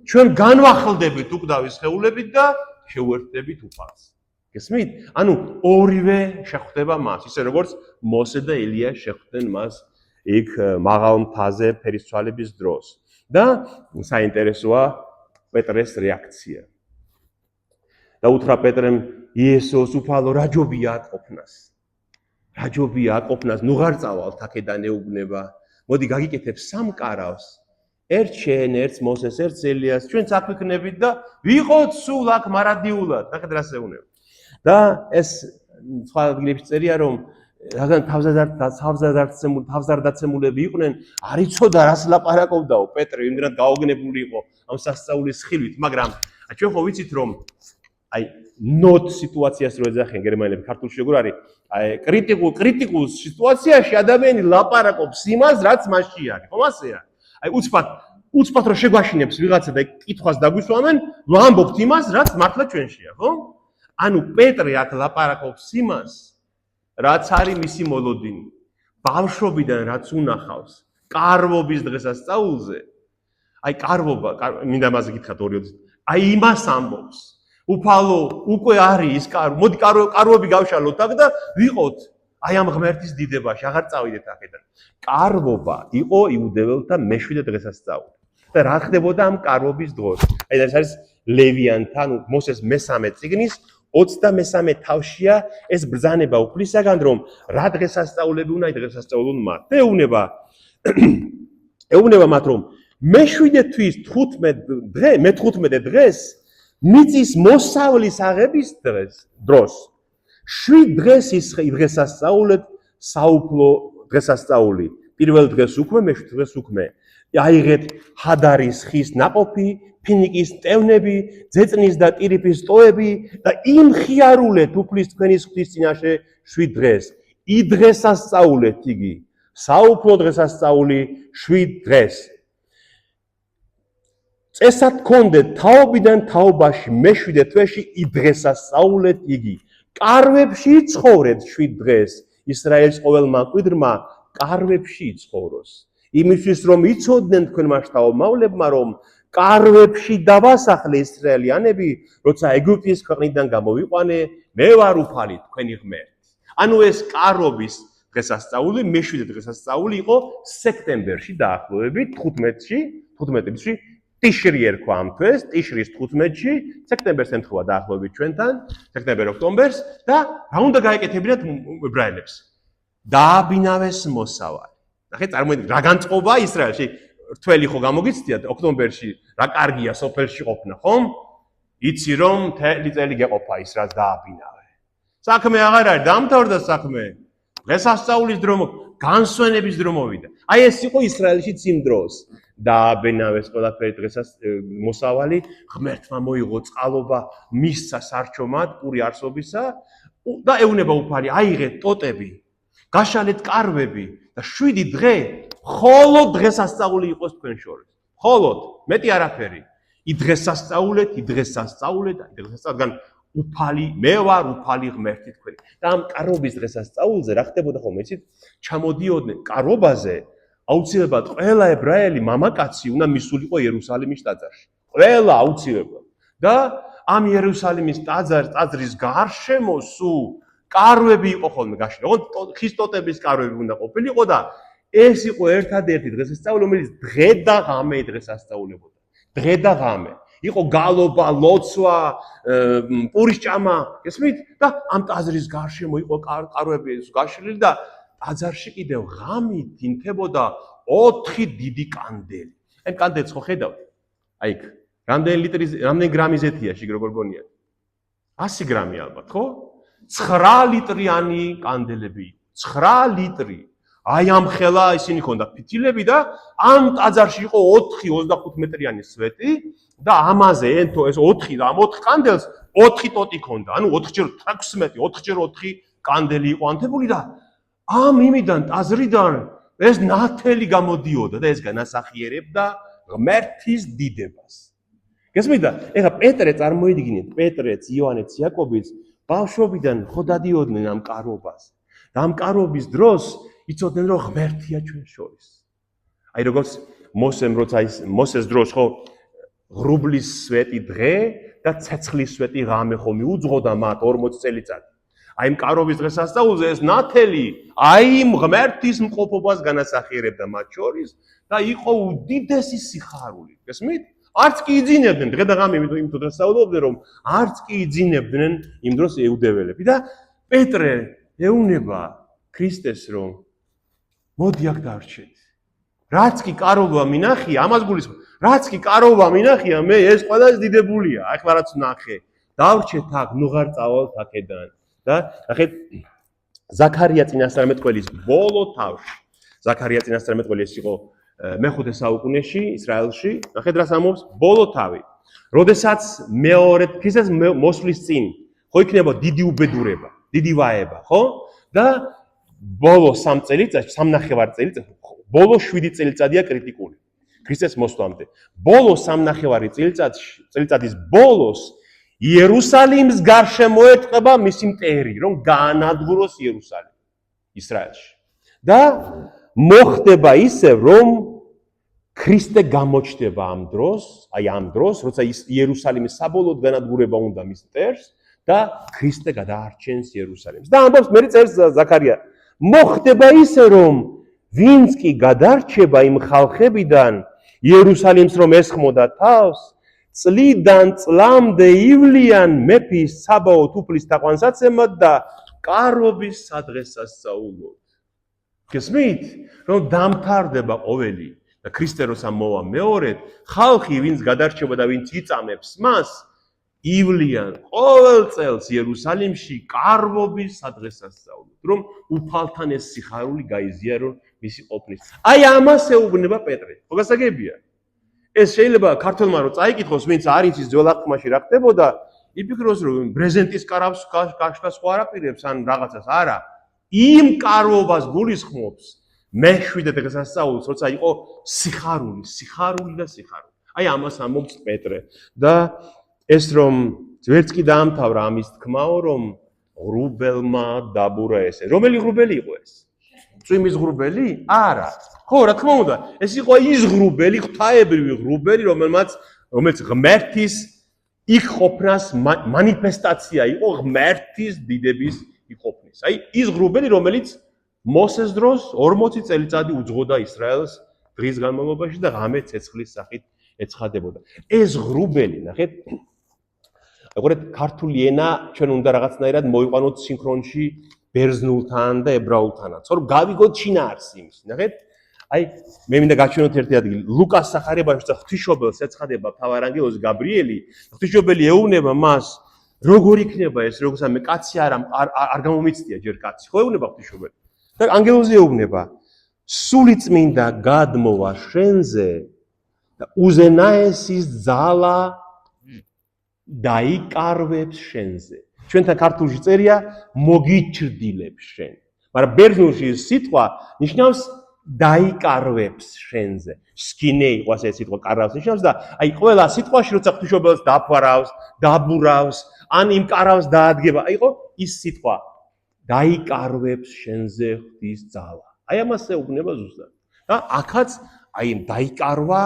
ჩვენ განვახილდებით უკვდავის სხეულებით და შევუერთდებით უფალს. გესმით? ანუ ორივე შეხვდება მას, ისე როგორც მოსე და ელია შეხვდნენ მას იქ მაღალ მთაზე ფერისცვალების დროს. და საინტერესოა პეტრეს რეაქცია. და უთხრა პეტრემ, იესოს უფალო, რა ჯობია ატყოფნას? რა ჯობია ატყოფნას? ნუ ღარ წავალთ აქედან ეუბნება. მოდი გაგიკეთებ სამ კარავს. ერთ შენ, ერთ მოსეს, ერთ ელიას, ჩვენც აქ ვიქნებით და ვიყოთ სულ აქ მარადიულად. ნახეთ რა შეუნება. და ეს სხვა ადგილებში წერია, რომ რადგან თავზარდაცემულები იყვნენ, არ იცოდა რას ლაპარაკობდაო პეტრე, იმდენად გაოგნებული იყო ამ სასწაულის ხილვით, მაგრამ ჩვენ ხო ვიცით, რომ აი not სიტუაციას რო ეძახიან გერმანელები, ქართულში როგორ არის? აი კრიტიკულ სიტუაციაში ადამიანი ლაპარაკობს იმას, რაც მასში არის. ხომ ასეა? აი უცბად რო შეგვაშინებს ვიღაცა და კითხვას დაგვისვამენ, ვამბობთ იმას, რაც მართლა ჩვენშია, ხო? ანუ პეტრე აქ ლაპარაკობს იმას, რაც არის მისი მოლოდინი. ბავშვობიდან რაც უნახავს, კარვობის დღესასწაულზე. აი კარვობა, მინდა მასე გითხრათ ორიოდს. აი იმას ამბობს. უფალო, უკვე არის ის კარვო. მოდი კარვები გავშალოთ აქ და ვიყოთ აი ამ ღმერთის დიდებაში, აღარ წავიდეთ აქედან. კარვობა იყო იუდეველთა მეშვიდე დღესასწაული. და რა ხდებოდა ამ კარვობის დროს? აი ეს არის ლევიანთან, მოსეს მესამე წიგნის 23 თავშია ეს ბრძანება უფლისაგან, რომ რა დღესასწაულები უნდა დღესასწაულონ მათ. და ეუბნება მათ, რომ მეშვიდე თვის 15 დღეს მიწის მოსავლის აღების დროს 7 დღეს დღესასწაულეთ საუფლო დღესასწაული. პირველ დღეს უქმე, მეშვიდე დღეს უქმე. აიღეთ ჰადარის ხის ნაყოფი, ფინიკის მტევნები, ძეწნის და ტირიფის ტოები და იმხიარულეთ უფლის თქვენის ღვთის წინაშე 7 დღეს. იდღესასწაულეთ იგი, საუფლო დღესასწაული 7 დღეს. წესად გქონდეთ თაობიდან თაობაში მე-7 თვეში იდღესასწაულეთ იგი. კარვებში იცხოვრეთ 7 დღეს. ისრაელის ყოველმა მკვიდრმა კარვებში იცხოვროს. იმისთვის რომ იცოდნენ თქვენმა შთამომავლებმა რომ კარვებში დავასახლე ისრაელიანები, როცა ეგვიპტის ქვეყნიდან გამოვიყვანე, მე ვარ უფალი თქვენი ღმერთი. ანუ ეს კარობის დღესასწაული, მე-7 დღესასწაული იყო სექტემბერში დაახლოებით 15-ში ტიშრი ერქვა ამ თვეს, ტიშრის 15-ში, სექტემბერს ემთხვევა დაახლოებით ჩვენთან, სექტემბერ-ოქტომბერს და რა უნდა გაეკეთებინათ ებრაელებს? დააბინავეს მოსავალი. ნახეთ, წარმოიდგინეთ, რა განწყობა ისრაელში, რთველი ხო გამოგიცდიათ ოქტომბერში, რა კარგია სოფელში ყოფნა, ხომ? იცი რომ მთელი წელი გეყოფა ის რაც დააბინავე. საქმე აღარ არის, დამთავრდა საქმე. დღესასწაულის დრო, განსვენების დრო მოვიდა. აი ეს იყო ისრაელშიც იმ დროს. დააბინავეს ყველაფერი მოსავალი, ღმერთმა მოიღო წყალობა, მისცა სარჩომად პური არსობისა და ეუნება უფალი, აიღეთ ტოტები, გაშალეთ კარვები და 7 დღე მხოლოდ დღესასწაული იყოს თქვენ შორის. მხოლოდ, მეტი არაფერი. იდღესასწაულეთ, იდღესასწაულეთ, უფალი, მე ვარ უფალი ღმერთი თქვენი. და ამ კარობის დღესასწაულზე რა ხდებოდა ხოლმე, იცით? ჩამოდიოდნენ კარობაზე აუცილებლად ყველა ებრაელი მამაკაცი უნდა მისულიყო იერუსალიმის ტაძარში. ყველა აუცილებლად. და ამ იერუსალიმის ტაძრის გარშემო სულ კარვები იყო ხოლმე გაშლილი. ოღონდ ხის ტოტების კარვები უნდა ყოფილიყო და ეს იყო ერთადერთი დღესასწაული, რომელიც დღე და ღამე დღესასწაულებოდა. დღე და ღამე. იყო გალობა, ლოცვა, პურის ჭამა, ესმით? და ამ ტაძრის გარშემო იყო კარვები გაშლილი და ტაძარში კიდევ ღამით ინთებოდა 4 დიდი კანდელი. აი კანდელს ხო ხედავთ? აი იქ. რამდენი გრამი ზეთია შიგ როგორ გონიათ? 100 გრამი ალბათ, ხო? 9 ლიტრიანი კანდელები. 9 ლიტრი. აი ამ ხელა ისინი ქონდა ფიტილები და ამ ტაძარში იყო 4-25 მეტრიანი სვეტი და ამაზე ენთო ეს 4 და ამ 4 კანდელს 4 ტოტი ქონდა. ანუ 4x16, 4x4 კანდელი იყო ანთებული და ამ იმიდან ტაძრიდან ეს ნათელი გამოდიოდა და ეს განასახიერებდა ღმერთის დიდებას. გესმით? ეხლა პეტრე წარმოიდგინეთ, პეტრეც, იოანეც, იაკობიც ბავშვობიდან ხო დადიოდნენ ამ კარობას. და ამ კარობის დროს იცოდნენ რომ ღმერთია ჩვენ შორის. აი როგორც მოსეს დროს ხო ღრუბლის სვეტი დღე და ცეცხლის სვეტი ღამე ხო მიუძღოდა მათ 40 წელიწად. აი იმ კარობის დღესასწაულზე ეს ნათელი აი იმ ღმერთის მყოფობას განასახიერებდა მათ შორის და იყო უდიდესი სიხარული. გესმით? არც კი იძინებდნენ დღე და ღამე იმ დროს საუბრობდნენ რომ არც კი იძინებდნენ იმ დროს ეუდეველები და პეტრე ეუნება ქრისტეს რომ მოდი აქ დავრჩეთ. რაც კი კარობა მინახია, ამას გულისხმობ. რაც კი კარობა მინახია, მე ეს ყველას დიდებულია. ახლა რაც ნახე, დავრჩეთ აქ, ნუღარ წავალთ აქედან. და ნახეთ ზაქარია წინასწარმეტყველის ბოლო თავში. ზაქარია წინასწარმეტყველი ეს იყო მე-5 საუკუნეში ისრაელში. ნახეთ რას ამბობს ბოლო თავი. როდესაც მეორე ქრისტეს მოსვლის წინ ხო იქნება დიდი უბედურება, დიდი ვაება, ხო? და ბოლო 3 წელიწადში, 3.5 წელიწადში, ბოლო 7 წელიწადია კრიტიკული. ქრისტეს მოსვლამდე. ბოლო 3.5 წელიწადის ბოლოს იერუსალიმის გარშემო ეტყება მისი მტერი, რომ გაანადგუროს იერუსალიმი ისრაელში. და მოხდება ისევ, რომ ქრისტე გამოჩნდება ამ დროს, როცა იერუსალიმის საბოლოოდ განადგურება უნდა მის მტერს და ქრისტე გადაარჩენს იერუსალიმს. და ამბობს მე წერს ზაქარია, მოხდება ისე, რომ ვინც კი გადარჩება იმ ხალხებიდან იერუსალიმს რომ ესხმოდა თავს, წლიდან წლამდე ივლიან მეფის საბაოთ უფლის თაყვანსაცემად და კარობის სადღესასწაულოდ. გესმით? რომ დამთავრდება ყოველი და ქრისტე როცა მოვა მეორედ, ხალხი ვინც გადარჩება და ვინც იწამებს მას, ივლიან ყოველ წელს იერუსალიმში კარობის სადღესასწაულოდ, რომ უფალთან ეს სიხარული გაიზიარონ მისი ყოფნის. აი ამას ეუბნება პეტრე. ხო გასაგებია? ეს შეიძლება ქართველმა რო წაიკითხოს, ვინც არ იცის ძველ აღთქმაში რა ხდებოდა, იფიქროს რომ ბრეზენტის კარავს გაშლას ხო არაპირებს ან რაღაცას, არა. იმ კარობას გულისხმობს მე-7 დღესასწაულს, როცა იყო სიხარული და სიხარული. აი ამას ამბობს პეტრე და ეს რომ ვერც კი დაამთავრა ამის თქმაო, რომ ღრუბელმა დაბურა ესე. რომელი ღრუბელი იყო ეს? წვიმის ღრუბელი? არა. ხო, რა თქმა უნდა, ეს იყო ის ღრუბელი, ღვთაებრივი ღრუბელი, რომელიც ღმერთის იქ ყოფნას მანიფესტაცია იყო, ღმერთის დიდების იქ ყოფნის. აი, ის ღრუბელი, რომელიც მოსეს დროს 40 წელიწადი უძღოდა ისრაელს დღის განმავლობაში და ღამე ცეცხლის სახით ეცხადებოდა. ეს ღრუბელი, ნახეთ, აგორეთ ქართული ენა ჩვენ უნდა რაღაცნაირად მოიყვანოთ სინქრონში ბერძნულთან და ებრაულთანაც, რომ გავიგოთ შინაარსი იმის. ნახეთ, აი მე მინდა გაჩვენოთ ერთი ადგილი. ლუკას სახარებაში ღვთისმშობელს ეცხადება მთავარანგელოზი გაბრიელი, ღვთისმშობელი ეუბნება მას, როგორ იქნება ეს, როგორც მე კაცი არ გამომიცდია ჯერ კაცი. ხო ეუბნება ღვთისმშობელი. და ანგელოზი ეუბნება, სული წმინდა გადმოვა შენზე და უზენაესის ძალა დაიკარვებს შენზე. ჩვენთან ქართულში წერია მოგიჩრდილებს შენ. მაგრამ ბერძნულში სიტყვა ნიშნავს დაიკარვებს შენზე. სკინე იყო ასე სიტყვა კარავს ნიშნავს და აი ყველა სიტყვაში როცა ღვთისმშობელს დაფარავს, დაბურავს, ან იმ კარავს დაადგება, აი იყო ის სიტყვა დაიკარვებს შენზე ღვთის ძალა. აი ამას ეუბნება ზუსტად. და აქაც აი დაიკარვა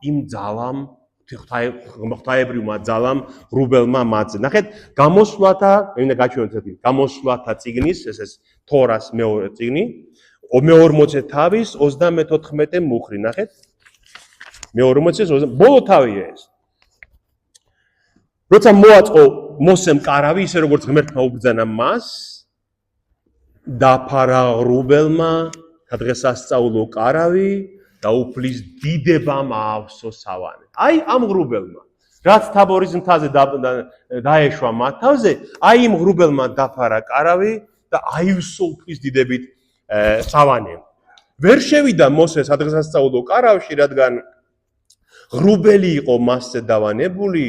იმ ძალამ ღვთაებრივმა ძალამ ღრუბელმა მათზე. ნახეთ, გამოსვლათა, მე მინდა გაჩვენოთ ერთი, გამოსვლათა წიგნის, ეს თორას მეორე წიგნი, მე-40 თავის 34 მუხრი, ნახეთ. მე-40 ბოლო თავია ეს. როცა მოაწყო მოსემ კარავი, ისე როგორც ღმერთმა უბრძანა მას, დაფარა ღრუბელმა დღესასწაულო კარავი და უფლის დიდებამ აავსო სავანე. აი ამ ღრუბელმა, რაც თაბორის მთაზე დაეშვა მათ თავზე, აი იმ ღრუბელმა დაფარა კარავი და აივსო უფლის დიდებით სავანე. ვერ შევიდა მოსე სადღესასწაულო კარავში, რადგან ღრუბელი იყო მასზე დავანებული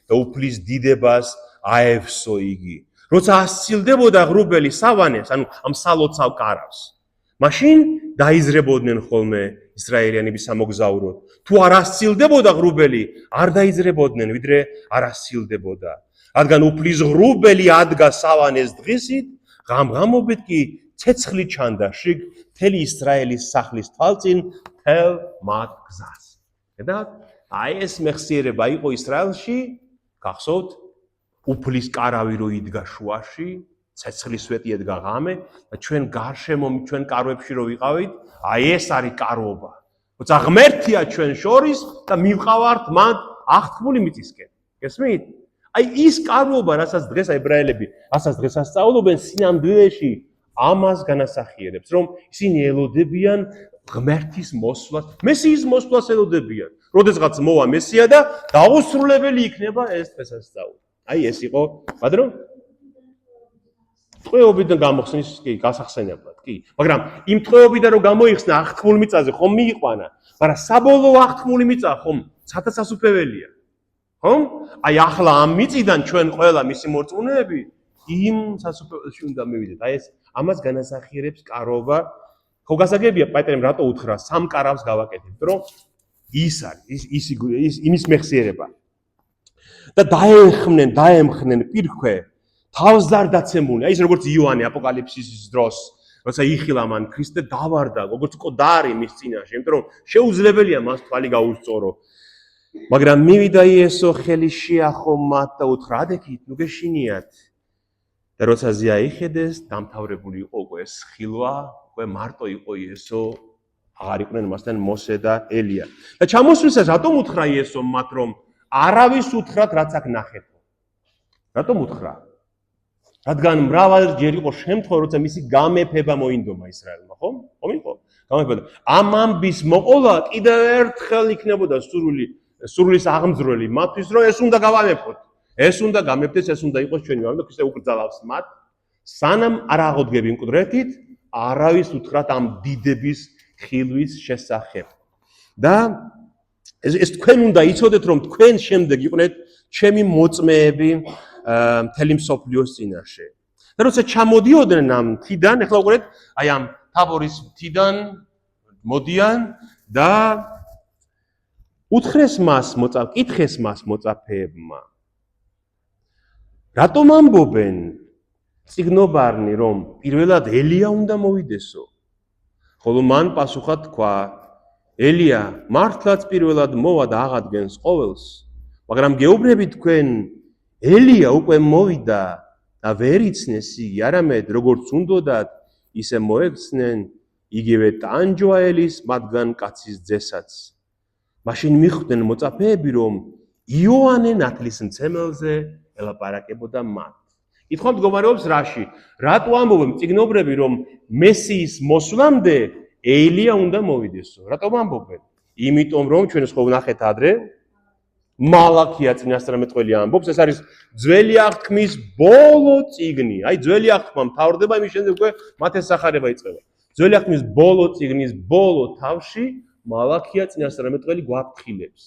და უფლის დიდებას აევსო იგი. როცა ასცილდებოდა ღრუბელი სავანეს, ანუ ამ სალოცავ კარავს, მაშინ დაიზრებოდნენ ხოლმე ისრაელიანები სამოგზაუროდ. თუ არ ასცილდებოდა ღრუბელი, არ დაიზრებოდნენ, ვიდრე არ ასცილდებოდა. რადგან უფლის ღრუბელი ადგა სავანეს დღისით, ღამღამობით კი ცეცხლი ჩანდა შიგ მთელი ისრაელის სახლის თვალწინ მთელ მათ გზას. ხედავთ? აი ეს მეხსიერება იყო ისრაელში, გახსოვთ, უფლის კარავი რო იდგა შუაში, ცეცხლის სვეტი ედგა ღამე და ჩვენ გარშემო ჩვენ კარვებში რო ვიყავით, აი ეს არის კარვობა. როცა ღმერთია ჩვენ შორის და მივყავართ მან აღთქმული მიწისკენ. გესმით? აი ის კარვობა, რასაც დღეს ებრაელები, რასაც დღესასწაულობენ სინამდვილეში ამას განასახიერებს, რომ ისინი ელოდებიან ღმერთის მოსვლას, მესიის მოსვლას ელოდებიან. როდესაც მოვა მესია და დაუსრულებელი იქნება ეს დღესასწაული. აი ეს იყო, ბადრო? ტყვეობიდან გამოხსნის კი გასახსენებლად, კი. მაგრამ იმ ტყვეობიდან რომ გამოიხსნა აღთქმული მიწაზე ხომ მიიყვანა, მაგრამ საბოლოო აღთქმული მიწა ხომ ცათასასუფეველია. ხომ? აი ახლა ამ მიწიდან ჩვენ ყველა მისი მორწმუნეები იმ სასუფეველში უნდა მივიდეთ. აი ეს ამას განასახიერებს კარობა. ხო გასაგებია პეტრემ რატო უთხრა სამ კარავს გავაკეთებთ, რომ ის არის ის იმის მეხსიერება. და დაემხნენ პირქვე თავსდარდაცემული. აი ეს როგორც იოანე აპოკალიფსის დროს, როცა იხილა მან ქრისტე დავარდა, როგორც იყო დარი მის წინაშე, იმიტომ რომ შეუძლებელია მას თვალი გაუსწორო. მაგრამ მივიდა იესო ხელი შეახო მათ და უთხრა, "ადექით, ნუ გეშინიათ." და როცა ზეაიხედეს, დამთავრებული იყო უკვე ეს ხილვა, უკვე მარტო იყო იესო, აღარ იყვნენ მასთან მოსე და ელია. და ჩამოსვლისას რატომ უთხრა იესო მათ, რომ არავის უთხრათ, რაც აქ ნახეთო? რატომ უთხრა? რადგან მრავალჯერ იყო შემთხვევა, როცა მისი გამეფება მოინდომა ისრაელმა, ხო? ხომ იყო? გამეფება. ამ ამბის მოყოლა კიდევ ერთხელ იქნებოდა სურვილის აღმძვრელი მათთვის, რომ ეს უნდა გავამეფოთ. ეს უნდა გამეფდეს, ეს უნდა იყოს ჩვენი ვარო და ქრისტე უკრძალავს მათ. სანამ არ აღოდგები მკვდრეთით, არავის უთხრათ ამ დიდების ხილვის შესახებ. და ეს თქვენ უნდა იცოდეთ, რომ თქვენ შემდეგ იყვნენ ჩემი მოწმეები მთელი მსოფლიოს წინაშე. და როცა ჩამოდიოდნენ ამ მთიდან, ეხლა უყურეთ, აი ამ თაბორის მთიდან მოდიან და კითხეს მას მოწაფეებმა. რატომ ამბობენ წიგნობარნი, რომ პირველად ელია უნდა მოვიდესო? ხოლო მან პასუხა თქვა, ელია მართლაც პირველად მოვა და აღადგენს ყოველს, მაგრამ გეუბნები თქვენ, ელია უკვე მოვიდა და ვერ იცნეს იგი, არამედ როგორც უნდოდათ, ისე მოექცნენ იგივე ტანჯვა ელის მათგან კაცის ძესაც. მაშინ მიხვდნენ მოწაფეები, რომ იოანე ნათლისმცემელზე ელაპარაკებოდა მათ. კითხვა მდგომარეობს რაში? რატო ამბობენ წიგნობრები, რომ მესიის მოსვლამდე ელია უნდა მოვიდესო? რატომ ამბობენ? იმიტომ რომ ჩვენ ხო ვნახეთ ადრე, მალაქია წინასწარმეტყველი ამბობს, ეს არის ძველი აღთქმის ბოლო წიგნი. აი ძველი აღთქმა მთავრდება, იმის შემდეგ უკვე მათეს სახარება იწყება. ძველი აღთქმის ბოლო წიგნის ბოლო თავში მალაქია წინასწარმეტყველი გვაფრთხილებს.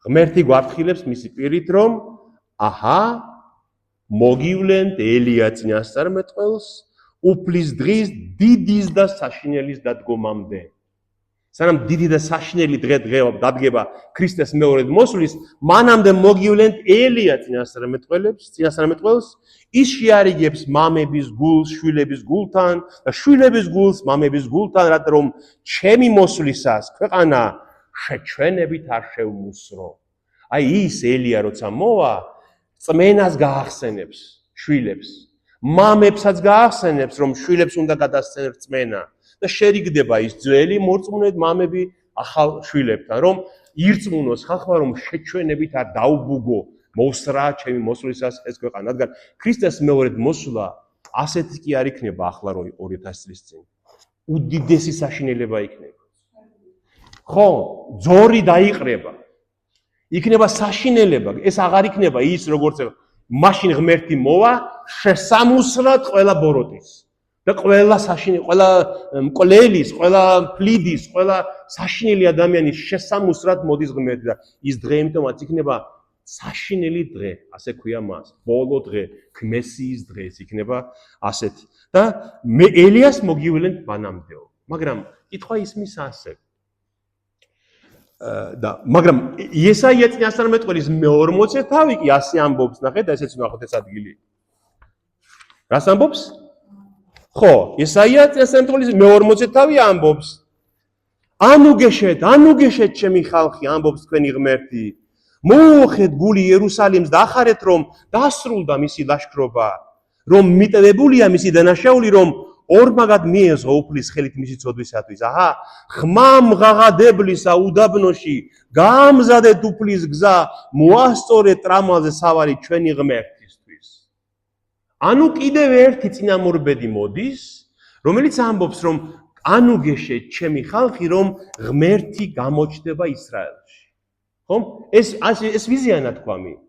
ღმერთი გვაფრთხილებს მისი პირით, რომ აჰა, მოგივლენთ ელია წინასწარმეტყველს უფლის დღის დიდის და საშინელის დადგომამდე. სანამ დიდი და საშინელი დღე დადგება ქრისტეს მეორედ მოსვლის, მანამდე მოგივლენთ ელია წინასწარმეტყველს, ის შეარიგებს მამების გულს შვილების გულთან და შვილების გულს მამების გულთან, რათა რომ ჩემი მოსვლისას ქვეყანა შეჩვენებით არ შეუმუსრო. აი ის ელია როცა მოვა, წმენას გაახსენებს შვილებს, მამებსაც გაახსენებს, რომ შვილებს უნდა გადასცემს წმენა და შერიგდება ის ძველი მორწმუნე მამები ახალ შვილებთან, რომ ირწმუნოს ხალხმა, რომ შეჩვენებით არ დაუბუგო მოვსრა ჩემი მოსვლისას ეს ქვეყანა, რადგან ქრისტეს მეორედ მოსვლა ასეთი კი არ იქნება ახლა 2000 წლის წინ. უდიდესი საშინელება იქნება. ხო, ძორი დაიყრება. იქნება საშინელება, ეს აღარ იქნება ის როგორც მაშინ ღმერთი მოვა შესამუსრად ყველა ბოროტის და ყველა მკვლელის, ყველა ფლიდის, ყველა საშინელი ადამიანის შესამუსრად მოდის ღმერთი და ის დღე იმიტომაც იქნება საშინელი დღე, ასე ქვია მას, ბოლო დღე, მესიის დღე ის იქნება ასეთი. და მე ელიას მოგივლენთ მანამდეო. მაგრამ კითხვა ისმის ასე. მაგრამ იესაია წინასწარმეტყველის მე-40 თავი კი ასე ამბობს, ნახეთ, ესეც ნახოთ ეს ადგილი. რას ამბობს? ხო, იესაია წინასწარმეტყველის მე-40 თავი ამბობს. ანუ გეშეთ ჩემი ხალხი, ამბობს თქვენი ღმერთი. მოუხეთ გული იერუსალიმს და ახარეთ, რომ დასრულდა მისი ლაშქრობა, რომ მიტევებულია მისი დანაშაული, რომ ორმაგად მიეზღო უფლის ხელით მისი ცოდვისათვის. აჰა, ხმამ ღაღადებლისა უდაბნოში გაამზადეთ უფლის გზა, მოასწორეთ ტრამვალზე სავალი ჩვენი ღმერთისთვის. ანუ კიდევ ერთი წინამორბედი მოდის, რომელიც ამბობს, რომ ანუ გეშეთ ჩემი ხალხი, რომ ღმერთი გამოჩნდება ისრაელში. ხომ? ეს ვიზია ნათქვამი.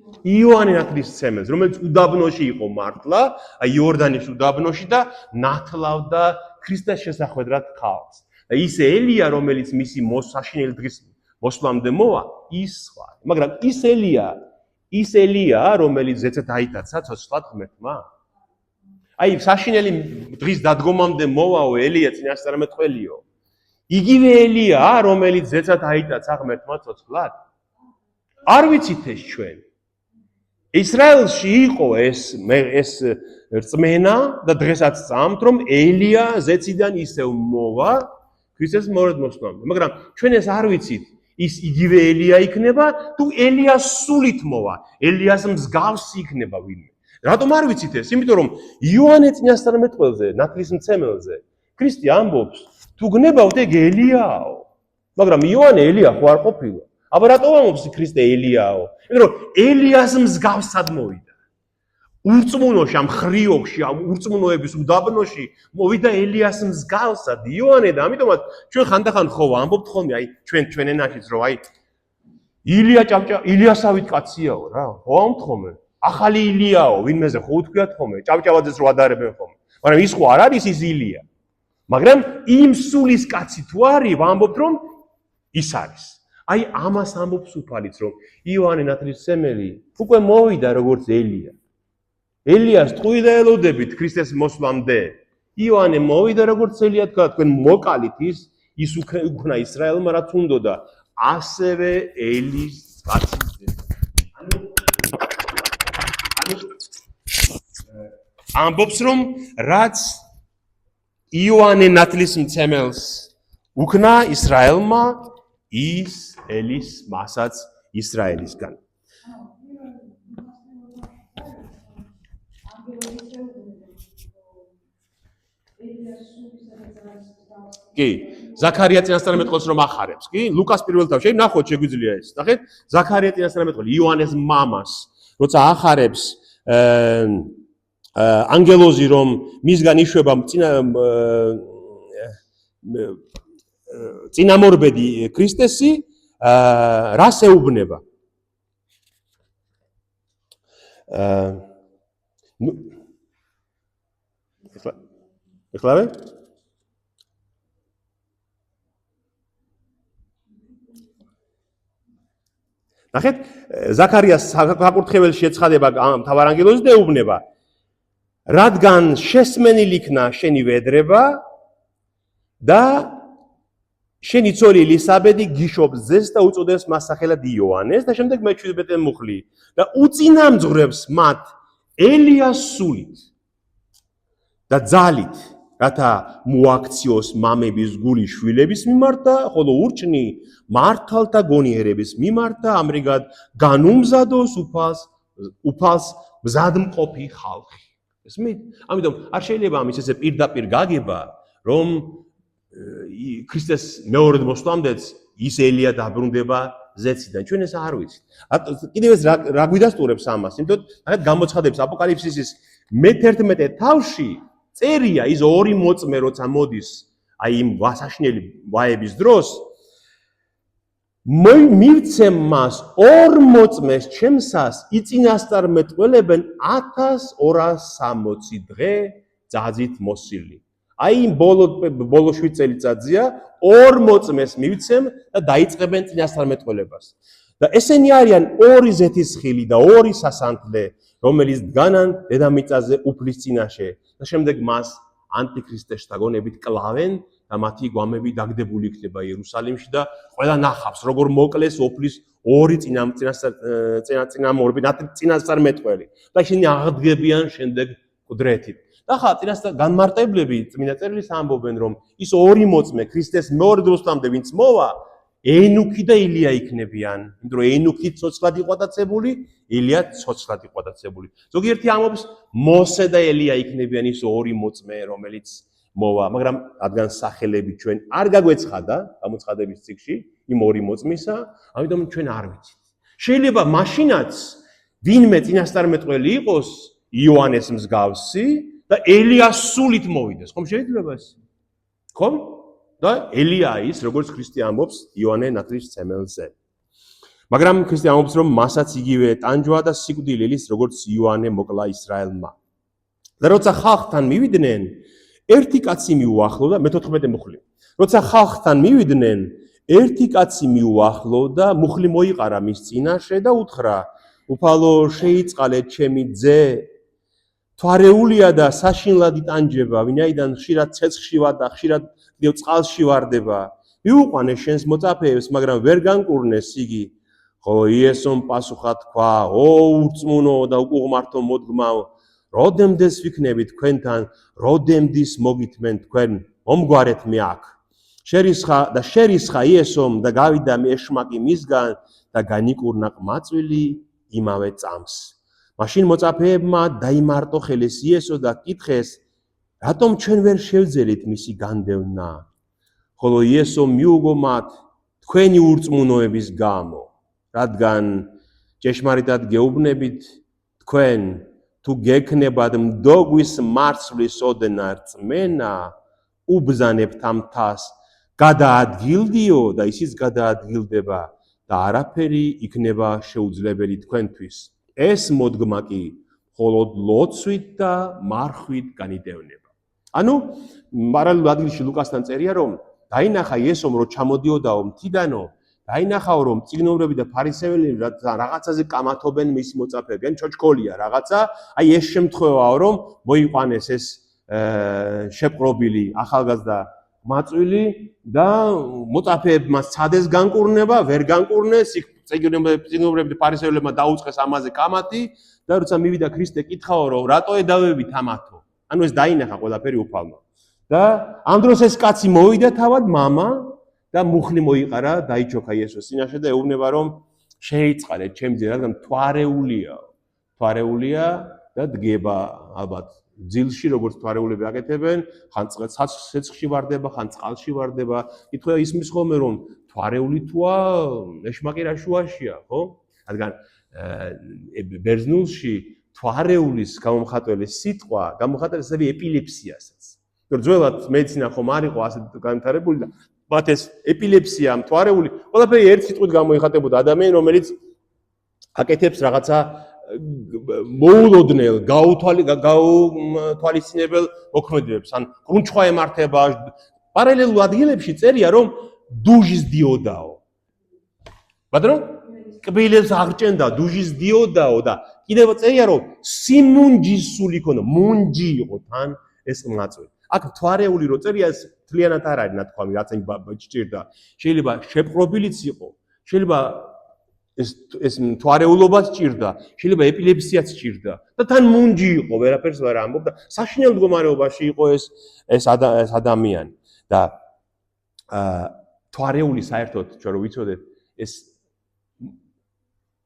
იოანე ნათლისმცემელს, რომელიც უდაბნოში იყო მართლა, აი იორდანის უდაბნოში და ნათლავდა ქრისტეს შესახვედრად ხალხს. და ის ელია, რომელიც მისი საშინელი დღის მოსვლამდე მოვა, ის სხვა. მაგრამ ის ელია, რომელიც ზეცად აიტაცა ცოცხლად ღმერთმა. აი საშინელი დღის დადგომამდე მოვაო ელია წინასწარმეტყველიო. იგივე ელია, რომელიც ზეცად აიტაცა ღმერთმა ცოცხლად. არ ვიცით ეს ჩვენ. ისრაელში იყო ეს რწმენა და დღესაც წამთ, რომ ელია ზეციდან ისევ მოვა ქრისტეს მეორე მოსვლამდე. მაგრამ ჩვენ ეს არ ვიცით, ის იგივე ელია იქნება თუ ელიას სულით მოვა, ელიას მსგავსი იქნება ვინმე. რატომ არ ვიცით ეს? იმიტომ რომ იოანე წინასწარმეტყველზე, ნათლისმცემელზე, ქრისტე ამბობს, თუ გნებავთ ეგ ელიაო. მაგრამ იოანე ელია ხო არ ყოფილა. აბა რატომ ამბობს ქრისტე ელიაო? იმიტომ რომ ელიას მსგავსად მოვიდა. ურწმუნოში, ამ ხრიოკში, ამ ურწმუნოების უდაბნოში მოვიდა ელიას მსგავსად. იოანე და ამიტომაც ჩვენ ხანდახან ხო ამბობთ ხოლმე, აი ჩვენ ენაშიც რომ აი ილიასავით კაციაო რა, ხო ამბობთ ხოლმე. ახალი ილიაო, ვინმეზე ხო უთქვიათ ხოლმე, ჭავჭავაძეს რო ადარებენ ხოლმე. მაგრამ ის ხო არ არის ის ილია. მაგრამ იმ სულის კაცი თუ არის, ვამბობთ რომ ის არის. აი ამას ამბობს უფალიც, რომ იოანე ნათლისმცემელი უკვე მოვიდა როგორც ელია. ელიას ტყუილ ელოდებით ქრისტეს მოსვლამდე. იოანე მოვიდა როგორც ელია, თქვენ მოკალით ის ის უკნა ისრაელმა რაც უნდოდა, ასევე ელის კაცის. ამბობს რომ რაც იოანე ნათლისმცემელს უკნა ისრაელმა, ის ელის მასაც ისრაელისგან. კი, ზაქარია წინასწარმეტყველს რომ ახარებს, კი? ლუკას პირველ თავში ნახოთ შეგვიძლია ეს. ნახეთ, ზაქარია წინასწარმეტყველი იოანეს მამას, როცა ახარებს ანგელოზი რომ მისგან იშვება წინამორბედი ქრისტესი, რას ეუბნება? ეხლავე? ნახეთ, ზაქარიას საკურთხეველში ეცხადება მთავარ ანგელოზი და ეუბნება: რადგან შესმენილი იქნა შენი ვედრება და შენი ცოლი ელისაბედი გიშობს ძეს და უწოდებს მას სახელად იოანეს და შემდეგ მე-17 მუხლი და უწინამძღვრებს მათ ელიას სულით და ძალით, რათა მოაქციოს მამების გული შვილების მიმართ და ხოლო ურჩნი მართალთა გონიერების მიმართ და ამრიგად განუმზადოს უფალს მზადმყოფი ხალხი. ესმით? ამიტომ არ შეიძლება ამის ესე პირდაპირ გაგება, რომ ქრისტეს მეორედ მოსვლამდეც ის ელია დაბრუნდება ზეციდან. ჩვენ ეს არ ვიცით. კიდევ ეს რა გვიდასტურებს ამას? იმიტომ რომ გამოცხადებს აპოკალიფსისის მე-11 თავში წერია ის ორი მოწმე როცა მოდის აი იმ ვასაშნელი ვაების დროს მივცემ მას ორ მოწმეს ჩემსას იწინასწარმეტყველებენ 1260 დღე ძაძით მოსილი. აი იმ ბოლო 7 წელიწადზია ორ მოწმეს მივცემ და დაიწყებენ წინასწარმეტყველებას. და ესენი არიან ორი ზეთისხილი და ორი სასანთლე, რომელიც დგანან დედამიწაზე უფლის წინაშე და შემდეგ მას ანტიქრისტე შთაგონებით კლავენ და მათი გვამები დაგდებული იქნება იერუსალიმში და ყველა ნახავს როგორ მოკლეს უფლის ორი წინასწარმეტყველი და ისინი აღდგებიან შემდეგ ყდრეთით. და ხა განმარტებლები წმინდა წერილს ამბობენ რომ ის ორი მოწმე ქრისტეს მეორე დროსთამდე ვინც მოვა ენუქი და ილია იქნებიან, იმიტომ რომ ენუქი ცოცხლად იყო დაცებული, ილია ცოცხლად იყო დაცებული. ზოგიერთი ამბობს მოსე და ელია იქნებიან ის ორი მოწმე, რომელიც მოვა, მაგრამ რადგან სახელები ჩვენ არ გაგვეცხადა გამოცხადების წიგნში იმ ორი მოწმისა, ამიტომ ჩვენ არ ვიცით. შეიძლება მაშინაც ვინმე წინასწარმეტყველი იყოს იოანეს მსგავსი და ელიას სულით მოვიდეს. ხომ შეიძლება ეს? ხომ? და ელია ის, როგორც ქრისტე ამბობს იოანე ნათლისმცემელზე. მაგრამ ქრისტე ამბობს, რომ მასაც იგივე ტანჯვა და სიკვდილი ელის, როგორც იოანე მოკლა ისრაელმა. და როცა ხალხთან მივიდნენ, ერთი კაცი მიუახლოვდა, მე-14 მუხლი. როცა ხალხთან მივიდნენ, ერთი კაცი მიუახლოვდა, მუხლი მოიყარა მის წინაშე და უთხრა: უფალო, შეიწყალე ჩემი ძე, თვარეულია და საშინლად იტანჯება, ვინაიდან ხშირად ცეცხლში ვარ და ხშირად წყალში ვარდება. მიუყვანე შენს მოწაფეებს, მაგრამ ვერ განკურნეს იგი. ხოლო იესომ პასუხა თქვა: ო ურწმუნო და უკუღმართო მოდგმაო, როდემდეს ვიქნები თქვენთან, როდემდის მოგითმენ თქვენ, მომგვარეთ მე აქ. შერისხა იესომ და გავიდა ეშმაკი მისგან და განიკურნა ყმაწვილი იმავე წამს. მაშინ მოწაფეებმა დაიმარტო ხელის იესო და კითხეს: რატომ ჩვენ ვერ შევძელით მისი განდევნა? ხოლო იესო მიუგო მათ თქვენი ურწმუნოების გამო, რადგან ჭეშმარიტად გეუბნებით თქვენ, თუ გექნებათ მდოგვის მარცვლის ოდნა რწმენა, უბზანებთ ამ თას, გადაადგილდიო და ისიც გადაადგილდება და არაფერი იქნება შეუძლებელი თქვენთვის. ეს მოდგმა კი მხოლოდ ლოცვით და მარხვით განიდევნება. ანუ პარალელურ ადგილში ლუკასთან წერია რომ დაინახა იესომ რომ ჩამოდიოდაო მთიდანო, დაინახაო რომ წიგნობრები და ფარისეველი რაღაცაზე კამათობენ მის მოწაფეები, ან ჩოჩქოლია რაღაცა, აი ეს შემთხვევაა რომ მოიყვანეს ეს შეპყრობილი ახალგაზრდა მაწვილი და მოწაფეებმა სცადეს განკურნება, ვერ განკურნეს, იქ წიგნობრები ფარისეულებმა დაუწყეს ამაზე კამათი და როცა მივიდა ქრისტე კითხაო რომ რატო ედავებით ამათო? ანუ ეს დაინახა ყველაფერი უფალმა. და ამ დროს ეს კაცი მოვიდა თავად მამა და მუხლი მოიყარა, დაიჩოქა იესოს წინაშე და ეუბნება რომ შეიწყალეთ ჩემი ძე, რადგან თვარეულია და დგება ალბათ ძილში, როგორც თვარეულები აკეთებენ, ხან ცეცხლში ვარდება, ხან წყალში ვარდება. ითქვა ისმის ხოლმე რომ თვარეული თუა ეშმაკი რა შუაშია, ხო? რადგან ბერძნულში თვარეულის გამომხატველი სიტყვა გამოხატავს ეპილეფსიასაც. რომ ძველად მედიცინა ხომ არ იყო ასე განვითარებული და მათ ეს ეპილეფსია, თვარეული, ყველაფერი ერთ სიტყვით გამოიხატებოდა ადამიანი, რომელიც აკეთებს რაღაცა მოულოდნელ, გაუთვალისწინებელ მოქმედებებს, ან კრუნჩხვა ემართება. პარალელურ ადგილებში წერია, რომ დუჟის დიოდაო. ბატონო, კბილებს აღჭენდა, დუჟის დიოდაო და კიდევ წერია, რომ სიმუნჯისული ქონდა, მუნჯი იყო თან ეს მაწვი. აქ თვარეული რო წერია, ეს თლიანად არ არის ნათქვამი, რაც ჭირდა. შეიძლება შეპყრობილიც იყო, შეიძლება ეს თვარეულობაც ჭირდა, შეიძლება ეპილეფსიაც ჭირდა და თან მუნჯი იყო, ვერაფერს ვერ ამბობ და საშინელ მდგომარეობაში იყო ეს ადამიანი და თვარეული საერთოდ ჩვენ რო ვიცოდეთ ეს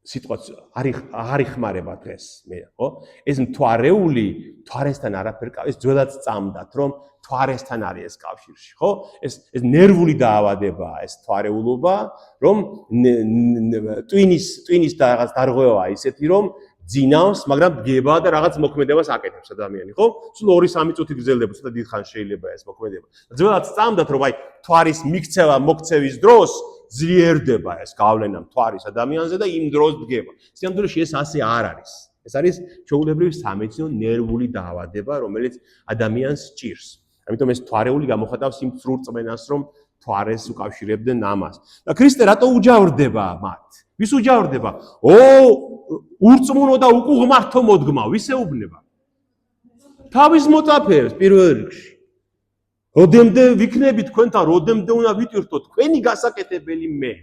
სიტყვაც აღარ იხმარება დღეს მე, ხო? ეს თვარეული თვარესთან არაფერ ეს ძველად წამდათ, რომ თვარესთან არის ეს კავშირში, ხო? ეს ნერვული დაავადებაა ეს თვარეულობა, რომ ტვინის და რაღაც დარღვევაა ისეთი, რომ ძინავს, მაგრამ დგება და რაღაც მოქმედებას აკეთებს ადამიანი, ხო? სულ 2-3 წუთი გრძელდება, ცოტა დიდხანს შეიძლება ეს მოქმედება. ძველად წამდათ, რომ აი თვარის მიქცევა, მოქცევის დროს ძლიერდება ეს გავლენა თვარის ადამიანზე და იმ დროს დგება. სიამოვნებაში ეს ასე არ არის. ეს არის ჩვეულებრივი სამედიცინო ნერვული დაავადება, რომელიც ადამიანს ჭირს. ამიტომ ეს თვარეული გამოხატავს იმ წრულ წმენას, რომ თვარეს უკავშირებდნენ ამას. და ქრისტე რატო უჯავრდება მათ? ვის უჯავრდება? ურწმუნო და უკუღმართო მოდგმა, ვის ეუბნება? თავის მოწაფეებს პირველ რიგში. როდემდე ვიქნები თქვენთან, როდემდე უნდა ვიტვირთო თქვენი გასაკეთებელი მე.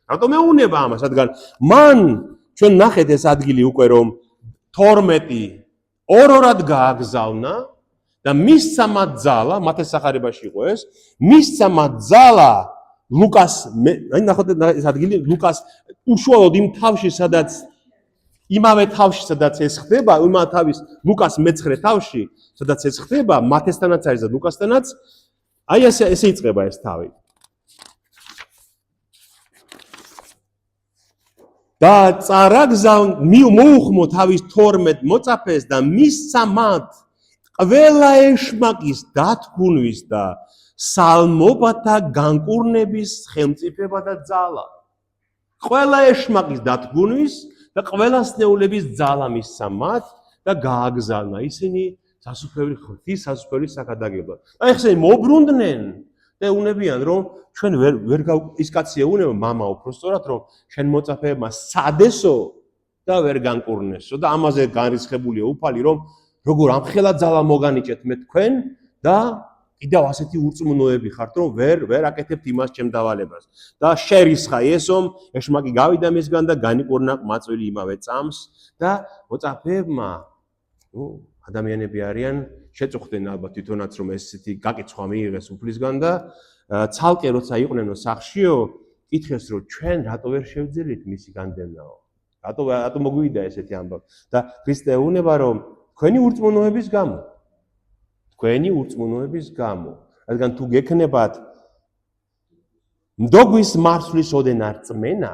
რატომ ეუბნება ამას? რადგან მან ჩვენ ნახეთ ეს ადგილი უკვე რომ 12 ორ-ორად გააგზავნა და მისცა მათ ძალა, მათეს სახარებაში იყო ეს, მისცა მათ ძალა ლუკას, აი ნახოთ ეს ადგილი ლუკას უშუალოდ იმ თავში, სადაც იმავე თავში, სადაც ეს ხდება, იმავე თავის ლუკას მე-9 თავში, სადაც ეს ხდება, მათესთანაც არის და ლუკასთანაც, აი ესე იწყება ეს თავი. და მოუხმო თავის 12 მოწაფეს და მისცა მათ ყველა ეშმაკის დათგუნვის და სალმობათა განკურნების ხელმწიფება და ძალა. ყველა ეშმაკის დათგუნვის და ყველა სნეულების ძალა მისცა მათ და გააგზავნა ისინი სასუფევრი ღვთის სასუფევრის საკადაგებლად. და ეხლა მოbrunდნენ და უნებიან რომ ჩვენ ვერ ის კაცი ეუნება მამა უბრალოდ რომ შენ მოწაფეებმა სადესო და ვერ განკურნესო და ამაზე განრისხებულია უფალი რომ როგორ ამხელა ძალა მოგანიჭეთ მე თქვენ და კიდევ ასეთი ურწმუნოები ხართ რომ ვერ აკეთებთ იმას ჩემ დავალებას და შერისხა ესომ ეშმაკი გავიდა მისგან და განიკურნა მაწვილი იმავე წამს და მოწაფეებმა ადამიანები არიან შეწუხდნენ ალბათ თვითონაც რომ ესეთი გაკიცხვა მიიღეს უფლისგან და ცალკე როცა იყვნენო სახშიო კითხეს რომ ჩვენ რატო ვერ შევძელით მისი განდევნაო რატო მოგვიდა ესეთი ამბავი და ქრისტე ეუბნება რომ თქვენი ურწმუნოების გამო რადგან თუ გექნებათ მდოგვის მარცვლის ოდენარ წმენა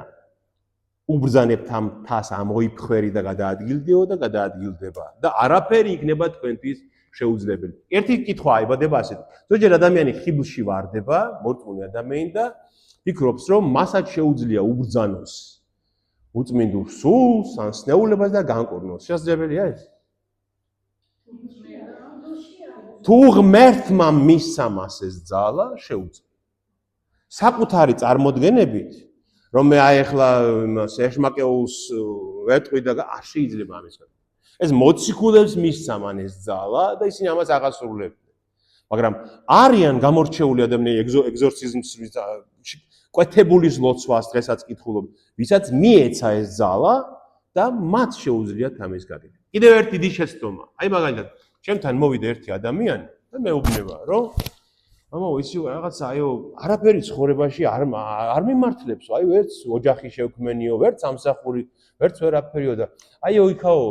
უბრძანებთ ამ თას ამოიფხვერი და გადაადგილდიო და გადაადგილდება და არაფერი იქნება თქვენთვის შეუძლებელი. ერთი კითხვა აიბადება ასეთ. ზოგჯერ ადამიანი ხიბლში ვარდება, მორწმუნე ადამიანი და ფიქრობს, რომ მასაც შეუძლია უბრძანოს უწმინდურ სულს, ან სნეულებას და განკურნოს. შესაძლებელია ეს? თუ ღმერთმა მისცა მას ეს ძალა, შეუძლია. საკუთარი წარმოდგენებით, რომ მე აი ახლა ეშმაკეულს ვეტყვი და არ შეიძლება ამის. ეს მოციქულებს მისცა მან ეს ძალა და ისინი ამას აღასრულებდნენ. მაგრამ არიან გამორჩეული ადამიანები ეგზორციზმის კვეთებულის ლოცვას დღესაც კითხულობ, ვისაც მიეცა ეს ძალა და მათ შეუძლიათ ამის გაკეთება. კიდევ ერთი დიდი შეცდომა. აი მაგალითად, ჩემთან მოვიდა ერთი ადამიანი და მეუბნება, რომ მამაო, იცი რაღაცა, არაფერი ცხოვრებაში არ მიმართლებს, ვერც ოჯახი შევქმენიო, ვერც სამსახური, ვერც ვერაფერიო და იქაო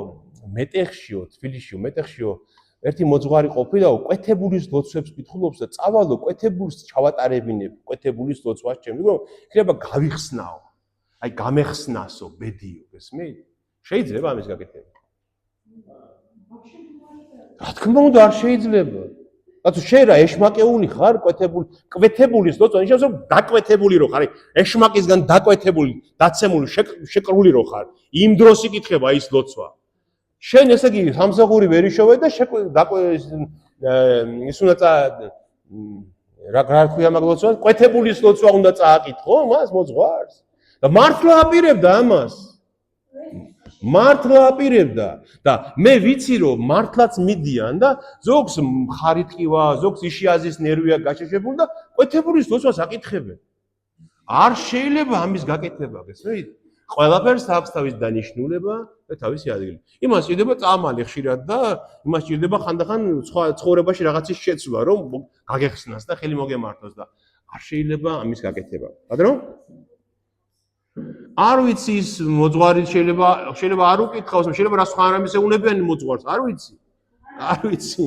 მეტეხშიო, თბილისშიო, მეტეხშიო ერთი მოძღვარი ყოფილაო, კვეთებულის ლოცვებს კითხულობს და წავალო კვეთებულს ჩავატარებინებ, კვეთებულის ლოცვას ჩემი, რომ იქნება გავიხსნაო. გამეხსნასო, ბედიო, გესმით? შეიძლება ამის გაკეთება? რა თქმა უნდა, არ შეიძლება. რადგან შენ რა ეშმაკეული ხარ, კვეთებულის ლოცვა, ნიშნავს რომ დაკვეთებული რო ხარ, ეშმაკისგან დაკვეთებული, დაცემული, შეკრული რო ხარ. იმ დროს იკითხება ის ლოცვა. შენ ესე იგი სამსახური ვერ იშოვე და ის უნდა რა ქვია მაგ ლოცვას? კვეთებულის ლოცვა უნდა წააკითხო მას მოძღვარს. და მართლა აპირებდა ამას. მართლა აპირებდა და მე ვიცი რომ მართლაც მიდიან და ზოგს მხარიტყივა, ზოგს იშიაზის ნერვია გაშეშებული და კვეთებულის ლოცვას აკითხებენ. არ შეიძლება ამის გაკეთება, გესმით? ყველაფერს აქვს თავის დანიშნულება და თავისი ადგილი. იმას ჭირდება წამალი ხშირად და იმას ჭირდება ხანდახან ცხოვრებაში რაღაცის შეცვლა, რომ გაგეხსნას და ხელი მოგემართოს და არ შეიძლება ამის გაკეთება. ბატონო? არ ვიცი ის მოძღვარი შეიძლება არ უკითხავს, შეიძლება რა სხვა რამის ეუნებიან მოძღვარს, არ ვიცი. არ ვიცი.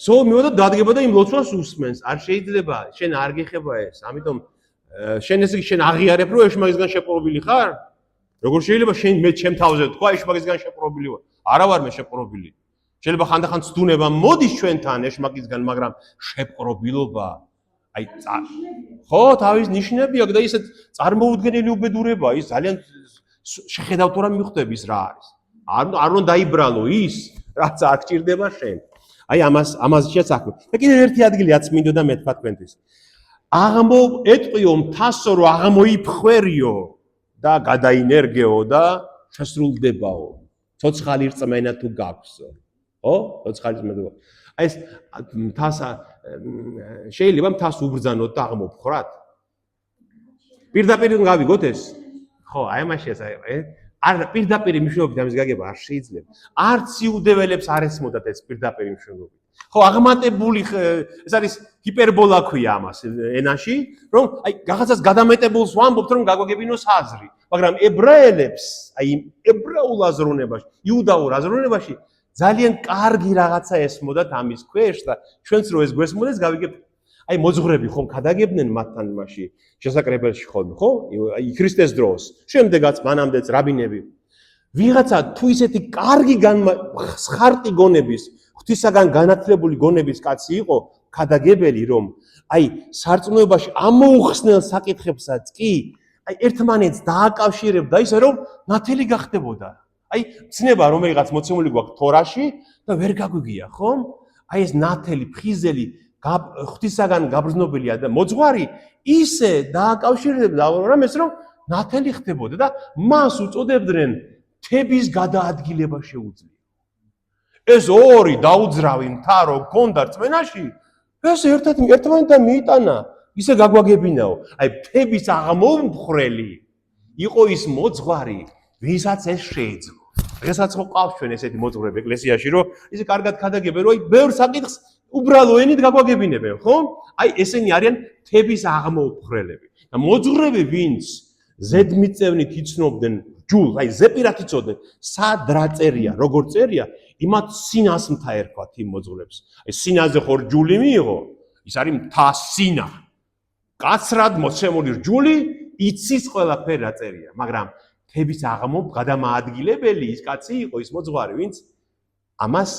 მივოდა დადგება და იმ ლოცვას უსმენს. არ შეიძლება, შენ არ გეხება ეს. ამიტომ შენ ესე იგი შენ აღიარებ, რომ ეშმაკისგან შეპყრობილი ხარ? როგორ შეიძლება შენ მე ჩემ თავზე თქვა ეშმაკისგან შეპყრობილი ვარ? არა ვარ მე შეპყრობილი. შეიძლება ხანდახან ცდუნება მოდის ჩვენთან ეშმაკისგან, მაგრამ შეპყრობილობა ხო, თავის ნიშნები აქვს და ისეთ წარმოუდგენელი უბედურება, ის ძალიან შეხედავთ რა მიხვდები ის რა არის. არ უნდა დაიბრალო ის, რაც არ გჭირდება შენ. ამაზეა საქმე. და კიდევ ერთი ადგილიც მინდოდა მე თქვა თქვენთვის. ეტყვიო მთასო რომ აღმოიფხვერიო და გადაინერგეო და შესრულდებაო. ცოცხალი რწმენა თუ გაქვსო. ხო? ცოცხალი რწმენა. ეს მთასა შეიძლება მთას უბრძანოთ და აღმოფხრათ? პირდაპირ გავიგოთ ეს? ხო, ამაშია არ პირდაპირ მნიშვნელობით ამის გაგება არ შეიძლება. არც იუდეველებს არ ესმოდათ ეს პირდაპირ მნიშვნელობით. ხო, აღმატებული ეს არის ჰიპერბოლა ქვია ამას ენაში, რომ რაღაცას გადამეტებულს ვამბობთ, რომ გაგვაგებინოს აზრი. მაგრამ ებრაელებს, ებრაულ აზროვნებაში, იუდაურ აზროვნებაში ძალიან კარგი რაღაცა ესმოდათ ამის ქვეშ და ჩვენც რო ეს გვესმოდეს გავიგებთ. მოძღვრები ხომ გადაგებდნენ მათთან იმაში შესაკრებელში ხოლმე, ხო? ქრისტეს დროს. შემდეგაც მანამდეც რაბინები. ვიღაცა თუ ისეთი კარგი ხარტი გონების, ღვთისაგან განათლებული გონების კაცი იყო, გადაგებელი რომ სარწმუნოებაში ამოუხსნელ საკითხებსაც კი ერთმანეთს დააკავშირებდა ისე რომ ნათელი გახდებოდა. ცნება რომელიღაც მოცემული გვაქვს თორაში და ვერ გაგვიგია, ხომ? ეს ნათელი, ფხიზელი ღვთისაგან გაბრძნობილი და მოძღვარი ისე დააკავშირებდა რამეს რომ ნათელი ხდებოდა და მას უწოდებდნენ თების გადაადგილება შეუძლია. ეს ორი დაუძრავი მთა რო გქონდა რწმენაში, ეს ერთმანეთთან მიიტანა, ისე გაგვაგებინაო. თების აღმომფხრელი იყო ის მოძღვარი, ვისაც ეს შეეძლო. დღესაც ხო ყავს ჩვენ ესეთი მოძღვრები ეკლესიაში, რომ ისე კარგად გადაგებენ, რომ ბევრ საკითხს უბრალო ენით გაგვაგებინებენ, ხო? ესენი არიან თების აღმოფხრელები. და მოძღვრები, ვინც ზედმიწევნით იცნობდნენ ჯულს, ზეპირად იცოდნენ, სად რა წერია, როგორ წერია, იმათ სინას მთა ერქვათ იმ მოძღვრებს. სინაზე ხო რჯული მიიღო, ის არის მთა სინა. კაცრად მოცემული რჯული იცის ყველაფერი რა წერია, მაგრამ თების გადამაადგილებელი ის კაცი იყო, ის მოძღვარი, ვინც ამას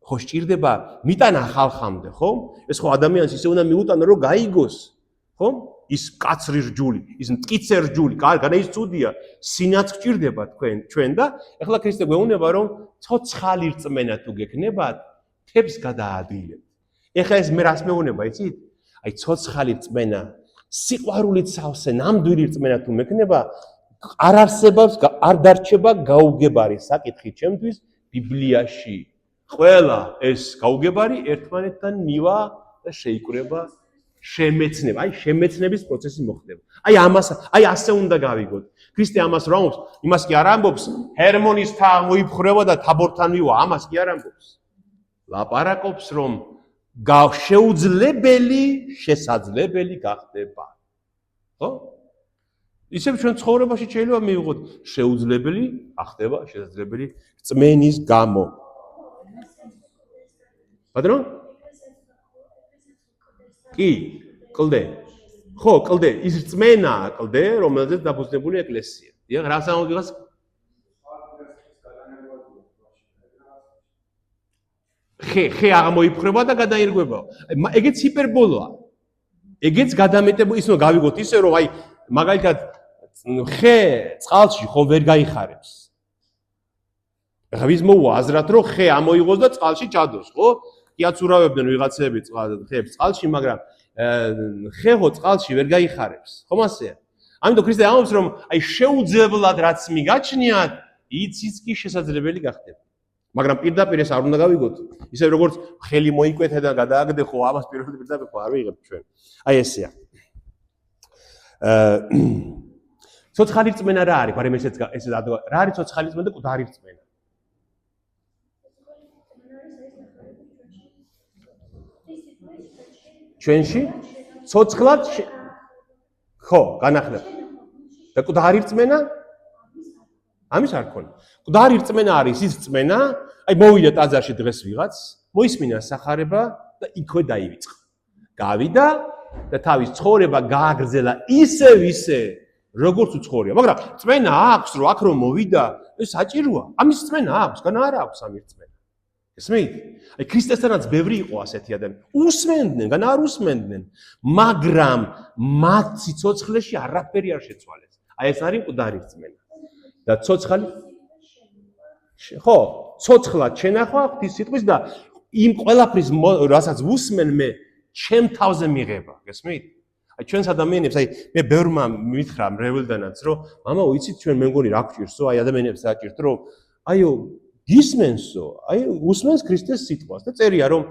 ხო სჭირდება მიტანა ხალხამდე, ხო? ეს ხო ადამიანს ისე უნდა მიუტანა, რომ გაიგოს, ხო? ის კაცრი რჯული, ის მტკიცე რჯული, კარგად ის ცუდია, სინაც გჭირდება ჩვენ და ეხლა ქრისტე გვეუბნება, რომ ცოცხალი რწმენა თუ გექნებათ, თებს გადაადგილებთ. ეხლა ეს მე რას მეუბნება, იცით? ცოცხალი რწმენა, სიყვარულით სავსე, ნამდვილი რწმენა თუ მექნება, არ არსებობს, არ დარჩება გაუგებარი საკითხი ჩემთვის ბიბლიაში. ყველა ეს გაუგებარი ერთმანეთთან მივა და შეიკრება შემეცნება. აი შემეცნების პროცესი მოხდება. აი ასე უნდა გავიგოთ. ქრისტე ამას რა ამბობს? იმას კი არ ამბობს, ჰერმონის თა მოიფხრება და თაბორთან მივა, ამას კი არ ამბობს. ლაპარაკობს, რომ შეუძლებელი, შესაძლებელი გახდება. ხო? ისევ ჩვენ ცხოვრებაში შეიძლება მივიღოთ შეუძლებელი, ახდება შესაძლებელი რწმენის გამო. ბატონო? კი, კლდე. ხო, კლდე, ის რწმენაა კლდე, რომელზეც დაფუძნებული ეკლესია. დიახ, რა სამოგიღოს? ხე აღმოიფხრება და გადაირგვება. ეგეც ჰიპერბოლაა. ეგეც გადამეტებული, ის უნდა გავიგოთ ისე, რომ აი მაგალითად ხე წყალში ხომ ვერ გაიხარებს. ეხლა ვის მოუვა აზრად, რომ ხე ამოიღოს და წყალში ჩადოს, ხო? კი აცურავებდნენ ვიღაცები ხეებს წყალში, მაგრამ ხე ხო წყალში ვერ გაიხარებს. ხომ ასეა? ამიტომ ქრისტე ამბობს, რომ აი შეუძლებლად რაც მიგაჩნიათ, იცის კი შესაძლებელი გახდება. მაგრამ პირდაპირ ეს არ უნდა გავიგოთ. ისე როგორც ხელი მოიკვეთე და გადააგდე, ხო ამას პირდაპირ ხო არ ვიღებ ჩვენ. აი ესეა. ცოცხალი რწმენა რა არის? მაგრამ ესეც რა არის ცოცხალი რწმენა და კუდარი რწმენა? ჩვენში ცოცხლად ხო, განახლებ. და კუდარი რწმენა? ამის არ ქონა. კუდარი რწმენა არის ის რწმენა, აი მოვიდა ტაძარში დღეს ვიღაც, მოისმინა სახარება და იქვე დაივიწყა. გავიდა და თავის ცხოვრება გააგრძელა ისე როგორც უცხოვრია. მაგრამ რწმენა აქვს, რომ აქ რომ მოვიდა, ეს საჭიროა. ამის რწმენა აქვს, განა არა აქვს ამის რწმენა. ესმით? აი ქრისტესთანაც ბევრი იყო ასეთი ადამიანი. უსმენდნენ, განა არ უსმენდნენ, მაგრამ მათ სიცოცხლეში არაფერი არ შეცვალეს. აი ეს არის კუდარი რწმენა. და ცოცხალი ხო, ცოცხლად შენახვა ღვთის სიტყვის და იმ ყველაფრის რასაც ვუსმენ მე ჩემ თავზე მიღება, გესმით? აი ჩვენს ადამიანებს, აი მე ბევრმა მითხრა მრევლდანაც, რომ მამა, ვიცით ჩვენ მე მგონი რა გვჭირსო, აი ადამიანებს საჭირთ, რომ აიო გისმენსო, აი უსმენს ქრისტეს სიტყვას და წერია რომ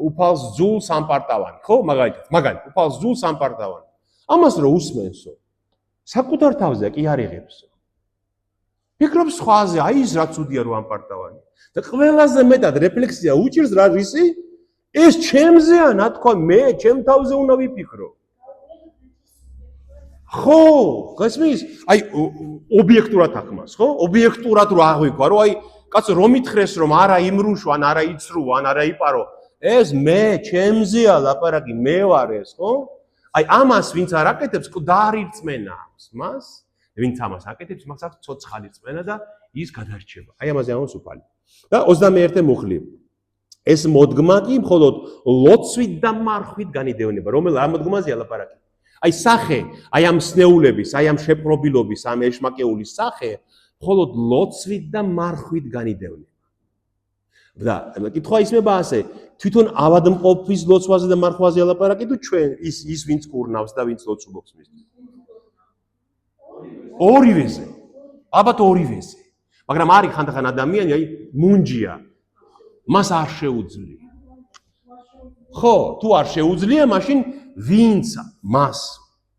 უფალს ძულს ამპარტავანი, ხო? მაგალითად, უფალს ძულს ამპარტავანი. ამას რომ უსმენსო, საკუთარ თავზე კი არ იღებსო. ფიქრობს სხვაზე, აი ის რა ცუდია რომ ამპარტავანი. და ყველაზე მეტად რეფლექსია უჭირს რა რისი? ეს ჩემზეა, ნათქვა მე, ჩემ თავზე უნდა ვიფიქრო. ხო, გასმის? აი ობიექტურად ახმას, ხო? ობიექტურად რო აღვიქვა, რომ აი კაცო რომ ითხრეს რომ არა იმრუშვა, ან არა იცრუ, ან არა იპარო, ეს მე, ჩემზეა ლაპარაკი, მე ვარ ეს, ხო? აი ამას ვინც არ აკეთებს, კუდარი რწმენა აქვს მას. ვინც ამას აკეთებს, მას აქვს ცოცხალი რწმენა და ის გადარჩება. აი ამაზე ამბობს უფალი. და 21 მუხლი. ეს მოდგმა კი მხოლოდ ლოცვით და მარხვით განიდევნება. რომელ ამ მოდგმაზეა ლაპარაკი? აი სახე, აი ამ სნეულების, აი ამ შეპყრობილობის, ამ ეშმაკეულის სახე, მხოლოდ ლოცვით და მარხვით განიდევნება. და კითხვა ისმება ასე, თვითონ ავადმყოფის ლოცვაზე და მარხვაზე ლაპარაკი თუ ჩვენ ის ვინც კურნავს და ვინც ლოცულობს მისთვის? ორივეზე. ალბათ ორივეზე. მაგრამ არის ხანდახან ადამიანი, აი მუნჯია. მას არ შეუძლია. ხო, თუ არ შეუძლია, მაშინ ვინც მას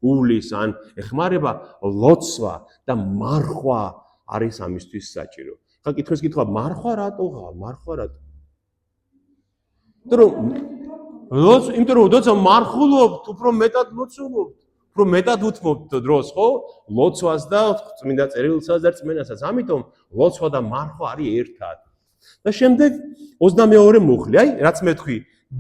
უვლის ან ეხმარება ლოცვა და მარხვა არის ამისთვის საჭირო. ხა კითხვის კითხვა, მარხვა რატოღა? მარხვა რატო? იმიტომ რომ როცა მარხულობთ, უფრო მეტად ლოცულობთ, უფრო მეტად უთმობთ დროს, ხო? ლოცვას და წმინდა წერილსაც და რწმენასაც. ამიტომ ლოცვა და მარხვა არის ერთად. და შემდეგ 22 მუხლი, აი რაც მე თქვი,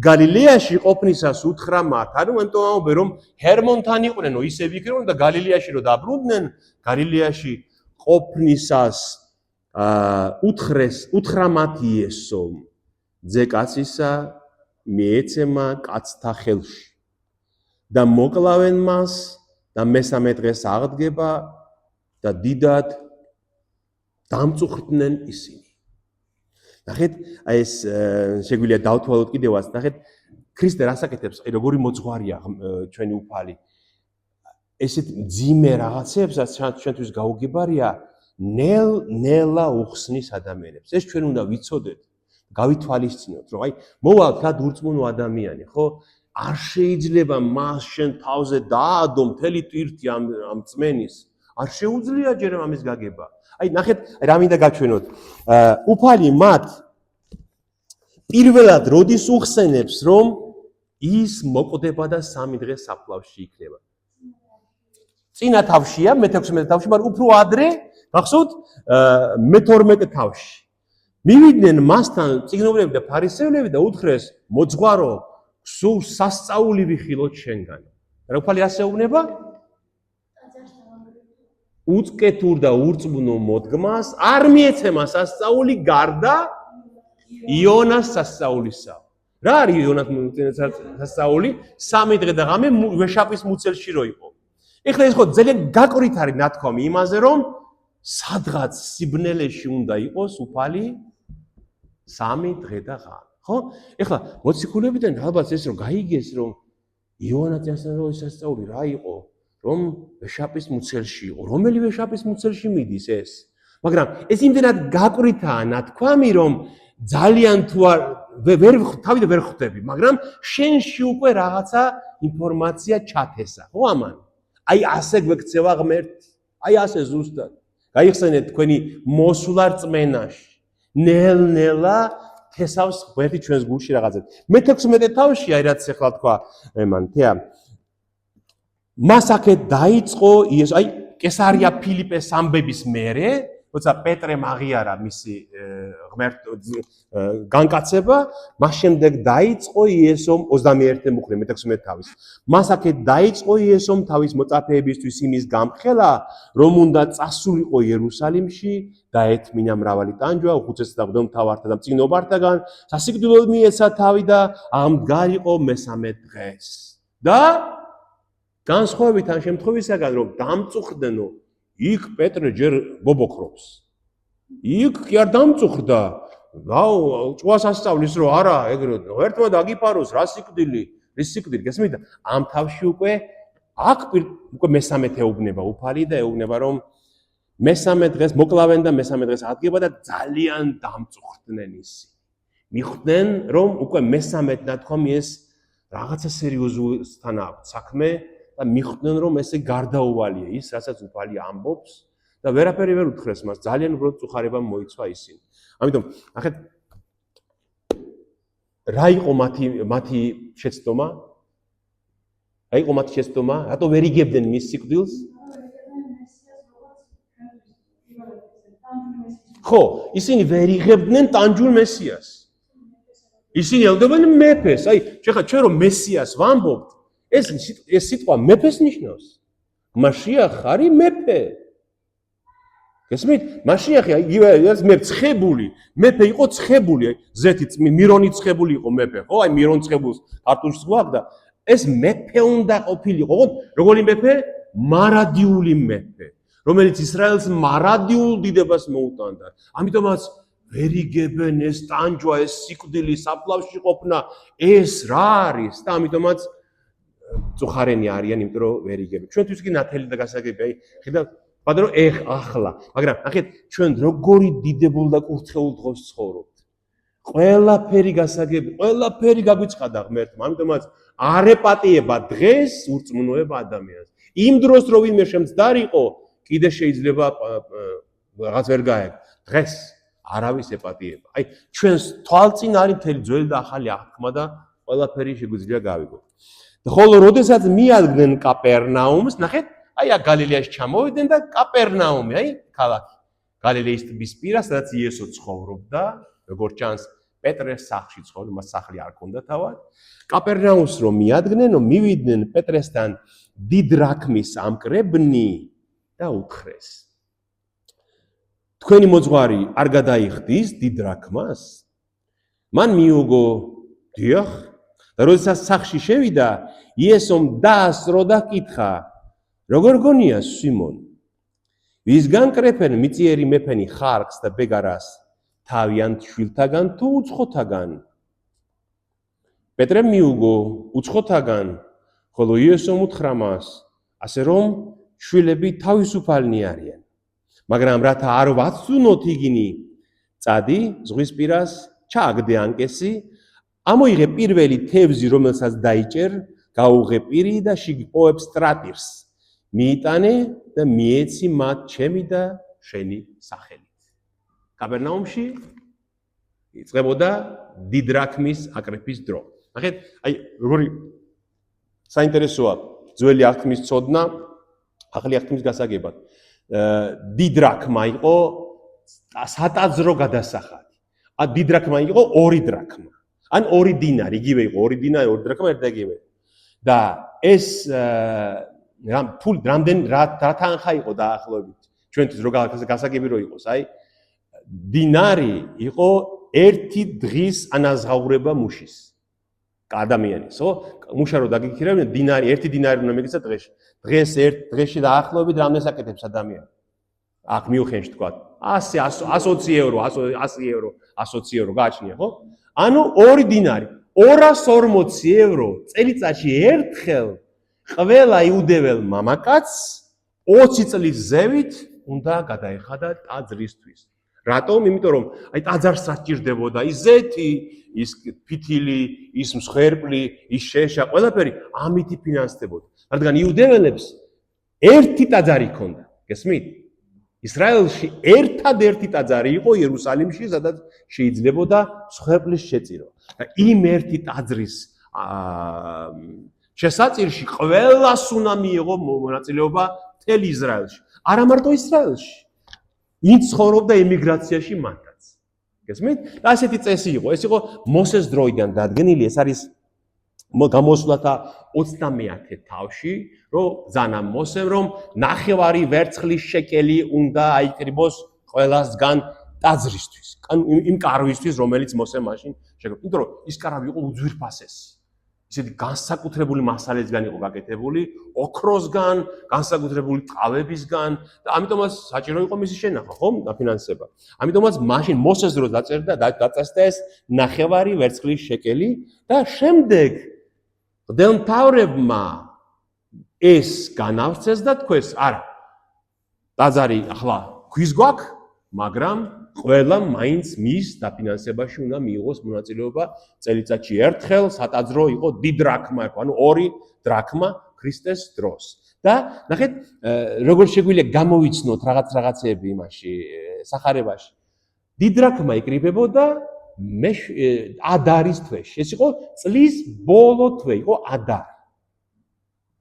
გალილეაში ყოფნისას უთხრა მათ, ანუ ამიტომ ამბობენ რომ ჰერმონთან იყვნენ, ისე ვიქრებოდნენ და გალილეაში რომ დაბრუნდნენ, გალილეაში ყოფნისას უთხრა მათ იესო, ძე კაცისა მიეცემა კაცთა ხელში და მოკლავენ მას და მესამე დღეს აღდგება და დიდად დამწუხრდნენ ისინი. ნახეთ, აი ეს შეგვიძლია დავთვალოთ კიდევაც, ნახეთ, ქრისტე რას აკეთებს, აი როგორი მოძღვარია ჩვენი უფალი. ესეთ მძიმე რაღაცებსაც ჩვენთვის გაუგებარია ნელ-ნელა უხსნის ადამიანებს. ეს ჩვენ უნდა ვიცოდეთ, გავითვალისწინოთ, რომ აი მოვალ რა ურწმუნო ადამიანი, ხო? არ შეიძლება მას შენ თავზე დაადო მთელი ტვირთი ამ წმენის. არ შეუძლია ჯერ ამის გაგება. აი ნახეთ, რა მინდა გაჩვენოთ. უფალი მათ პირველად როდის უხსენებს, რომ ის მოკვდება და 3 დღე საფლავში იქნება. წინა თავშია, მე-16 თავში, მაგრამ უფრო ადრე, გახსოვთ, მე-12 თავში. მივიდნენ მასთან წიგნობრები და ფარისევლები და უთხრეს, მოძღვარო, სულ სასწაული ვიხილოთ შენგან. რა უფალი ასეუბნება? უწკეთურ და ურწმუნო მოდგმას არ მიეცემა სასწაული გარდა იონას სასწაულისა. რა არის იონას სასწაული? 3 დღე და ღამე ვეშაპის მუცელში რო იყო. ეხლა ეს ხო ძალიან გაკვირით არის ნათქვამი იმაზე, რომ სადღაც სიბნელეში უნდა იყოს უფალი 3 დღე და ღამე. ხო? ეხლა მოციქულებიდან ალბათ ეს რომ გაიგეს, რომ იონას სასწაული რა იყო? რომ ვეშაპის მუცელში იყო. რომელი ვეშაპის მუცელში მიდის ეს? მაგრამ ეს იმდენად გაკვირითაა ნათქვამი, რომ ძალიან თუ თავიდან ვერ ხვდები, მაგრამ შენში უკვე რაღაცა ინფორმაცია ჩათესა, ხო ამან? აი ასე გვექცევა ღმერთი. აი ასე ზუსტად. გაიხსენეთ თქვენი მოსვლა რწმენაში. ნელ-ნელა თესავს ღმერთი ჩვენს გულში რაღაცას. მე-16 თავში აი რაც ახლა თქვა მან თეა მას აქეთ დაიწყო იესო, აი კესარია ფილიპეს ამბების მერე, როცა პეტრემ აღიარა მისი განკაცება, მას შემდეგ დაიწყო იესომ 21 მუხლე მე-16 თავის. მას აქეთ დაიწყო იესომ თავის მოწაფეებისთვის იმის გამხელა, რომ უნდა წასულიყო იერუსალიმში და ეთმინა მრავალი ტანჯვა, უხუცესთა და მღვდელმთავართა და მწიგნობართაგან, სასიკვდილოდ მიეცა თავი და ამდგარიყო მე-3 დღეს. და განსხვავებით ამ შემთხვევისაგან, რომ დამწუხრდნო, იქ პეტრე ჯერ ბობოქრობს. იქ კი არ დამწუხრდა. გაუ, ჭვას ასწავლის, რომ არა, ეგრე ერთმა დაგიფაროს, რა სიკვდილი, რის სიკვდილი, გესმით? ამ თავში უკვე აქ უკვე მე-13 ეუბნება უფალი და ეუბნება, რომ მე-13 დღეს მოკლავენ და მე-13 დღეს ადგება და ძალიან დამწუხრდნენ ისინი. მიხვდნენ, რომ უკვე მე-13 ნათქვამი ეს რაღაცა სერიოზულთან აქვს საქმე. და მიხვდნენ, რომ ესე გარდაუვალია ის, რასაც უფალი ამბობს და ვერაფერი ვერ უთხრეს მას, ძალიან უბრალოდ წუხარება მოიცვა ისინი. ამიტომ, ნახეთ, რა იყო მათი შეცდომა? რა იყო მათი შეცდომა? რატო ვერ იგებდნენ მის სიკვდილს? ხო, ისინი ვერ იღებდნენ ტანჯულ მესიას. ისინი ელოდნენ მეფეს. აი, ჩვენ რომ მესიას ვამბობთ, ეს სიტყვა მეფეს ნიშნავს. მაშიახ არის მეფე. გესმით? მაშიახი ეს მე ცხებული, მეფე იყო ცხებული, ზეთი მირონი ცხებული იყო მეფე, ხო? აი მირონ ცხებულს არტუშს გვაქვს და ეს მეფე უნდა ყოფილიყო, ხო? როგორი მეფე? მარადიული მეფე, რომელიც ისრაელს მარადიულ დიდებას მოუტანდა. ამიტომაც ვერ იგებენ ეს ტანჯვა, ეს სიკვდილი, საფლავში ყოფნა, ეს რა არის? და ამიტომაც წუხარენი არიან, იმიტომ რომ ვერ იგებენ. ჩვენთვის კი ნათელი და გასაგები, აი, ხედავთ, ბადრო ახლა, მაგრამ ნახეთ, ჩვენ როგორი დიდებულ და კურთხეულ დღეს ცხოვრობთ. ყველაფერი გასაგები, ყველაფერი გაგვიცხადა ღმერთმა, ამიტომაც არ ეპატიება დღეს ურწმუნოება ადამიანს. იმ დროს რო ვინმე შემცდარიყო, კიდე შეიძლება რაღაც ვერ გაეგო. დღეს არავის ეპატიება. აი, ჩვენს თვალწინ არის მთელი ძველი და ახალი აღთქმა და ყველაფერი შეგვიძლია გავიგოთ. ხოლო როდესაც მიადგნენ კაპერნაუმს, ნახეთ, აი აქ გალილეაში ჩამოვიდნენ და კაპერნაუმი, აი ქალაქი. გალილეის ტბის პირას, სადაც იესო ცხოვრობდა, როგორც ჩანს, პეტრეს სახლში ცხოვრობდა, მას სახლი არ ჰქონდა თავად. კაპერნაუმს რომ მიადგნენ, მივიდნენ პეტრესთან დიდ დრაქმის ამკრებნი და უთხრეს. თქვენი მოძღვარი არ გადაიხდის დიდ დრაქმას? მან მიუგო, დიახ. და როდესაც სახლში შევიდა, იესომ დაასწრო და კითხა, როგორ გონია სიმონ? ვისგან კრეფენ მიწიერი მეფენი ხარკს და ბეგარას, თავიანთ შვილთაგან თუ უცხოთაგან? პეტრემ მიუგო, უცხოთაგან, ხოლო იესომ უთხრა მას, ასე რომ შვილები თავისუფალნი არიან. მაგრამ რათა არ ვაცუნოთ იგინი წადი ზღვისპირას ჩააგდე ანკესი, ამოიღე პირველი თევზი, რომელსაც დაიჭერ, გაუღე პირი და შიგ-პოებს ტრატირს. მიიტანე და მიეცი მათ ჩემი და შენი სახელით. კაპერნაუმში იწყებოდა დიდრაქმის აკრეფის დრო. ნახეთ, აი როგორი საინტერესოა ძველი აღთქმის ცოდნა ახალი აღთქმის გასაგებად. დიდრაქმა იყო სატაძრო გადასახადი. დიდრაქმა იყო 2 დრაქმა. ან 2 დინარი, იგივე იყო 2 დინარი, 2 დრაქმა ერთ და იგივე. და ეს რამდენი რა თანხა იყო დაახლოებით ჩვენთვის რო გასაგები რო იყოს, აი დინარი იყო 1 დღის ანაზღაურება მუშის. ადამიანის, ხო? მუშა რო დაგიქირავდნენ, დინარი, 1 დინარი უნდა მეკეცა დღეში. დღეში დაახლოებით რამდენს აკეთებს ადამიანი? აქ მიუხედავად თქვა 100, 120 ევრო, 100 ევრო, 120 ევრო გააჩნია, ხო? ანუ 2 დინარი, 240 ევრო წელიწადში ერთხელ ყველა იუდეველ მამაკაცს 20 წლის ზევით უნდა გადაეხადა ტაძრისთვის. რატომ? იმიტომ რომ აი ტაძარს საჭირდებოდა ის ზეთი, ის ფითილი, ის მსხვერპლი, ის შეშა, ყველაფერი ამით ფინანსდებოდა. რადგან იუდეველებს ერთი ტაძარი ჰქონდა, გესმით? ისრაელში ერთადერთი ტაძარი იყო იერუსალიმში, სადაც შეიძლებოდა მსხვერპლის შეწირო. და იმ ერთი ტაძრის შესაწირში ყველას უნდა მიიღო მონაწილეობა მთელ ისრაელში. არა მარტო ისრაელში. ვინც ცხოვრობდა ემიგრაციაში მათაც. გესმით? და ასეთი წესი იყო. ეს იყო მოსეს დროიდან დადგენილი, ეს არის გამოსვლათა 21 თავში, რომ ზანა მოსემ, რომ 9 ვერცხლის შეკელი უნდა აიკრიბოს ყველასგან ტაძრისთვის. იმ კარვისთვის, რომელიც მოსემ მაშინ შეგებდა. იმიტომ რომ ის კარავი იყო უძვირფასესი. ისეთი განსაკუთრებული მასალისგან იყო გაკეთებული, ოქროსგან, განსაკუთრებული ტყავებისგან და ამიტომაც საჭირო იყო მისი შენახვა, ხო? დაფინანსება. ამიტომაც მაშინ მოსეს დროს დაწესდა ეს 9 ვერცხლის შეკელი და შემდეგ მღვდელმთავრებმა ეს განავრცეს და თქვეს, არა. ტაძარი ახლა ქვის გვაქვს, მაგრამ ყველა მაინც მის დაფინანსებაში უნდა მიიღოს მონაწილეობა წელიწადში ერთხელ, სატაძრო იყო დიდრაქმა, ანუ 2 დრაქმა ქრისტეს დროს. და ნახეთ, როგორ შეგვიძლია გამოვიცნოთ რაღაცეები იმაში, სახარებაში. დიდრაქმა იკრიბებოდა ადარის თვეში. ეს იყო წლის ბოლო თვე, იყო ადარი.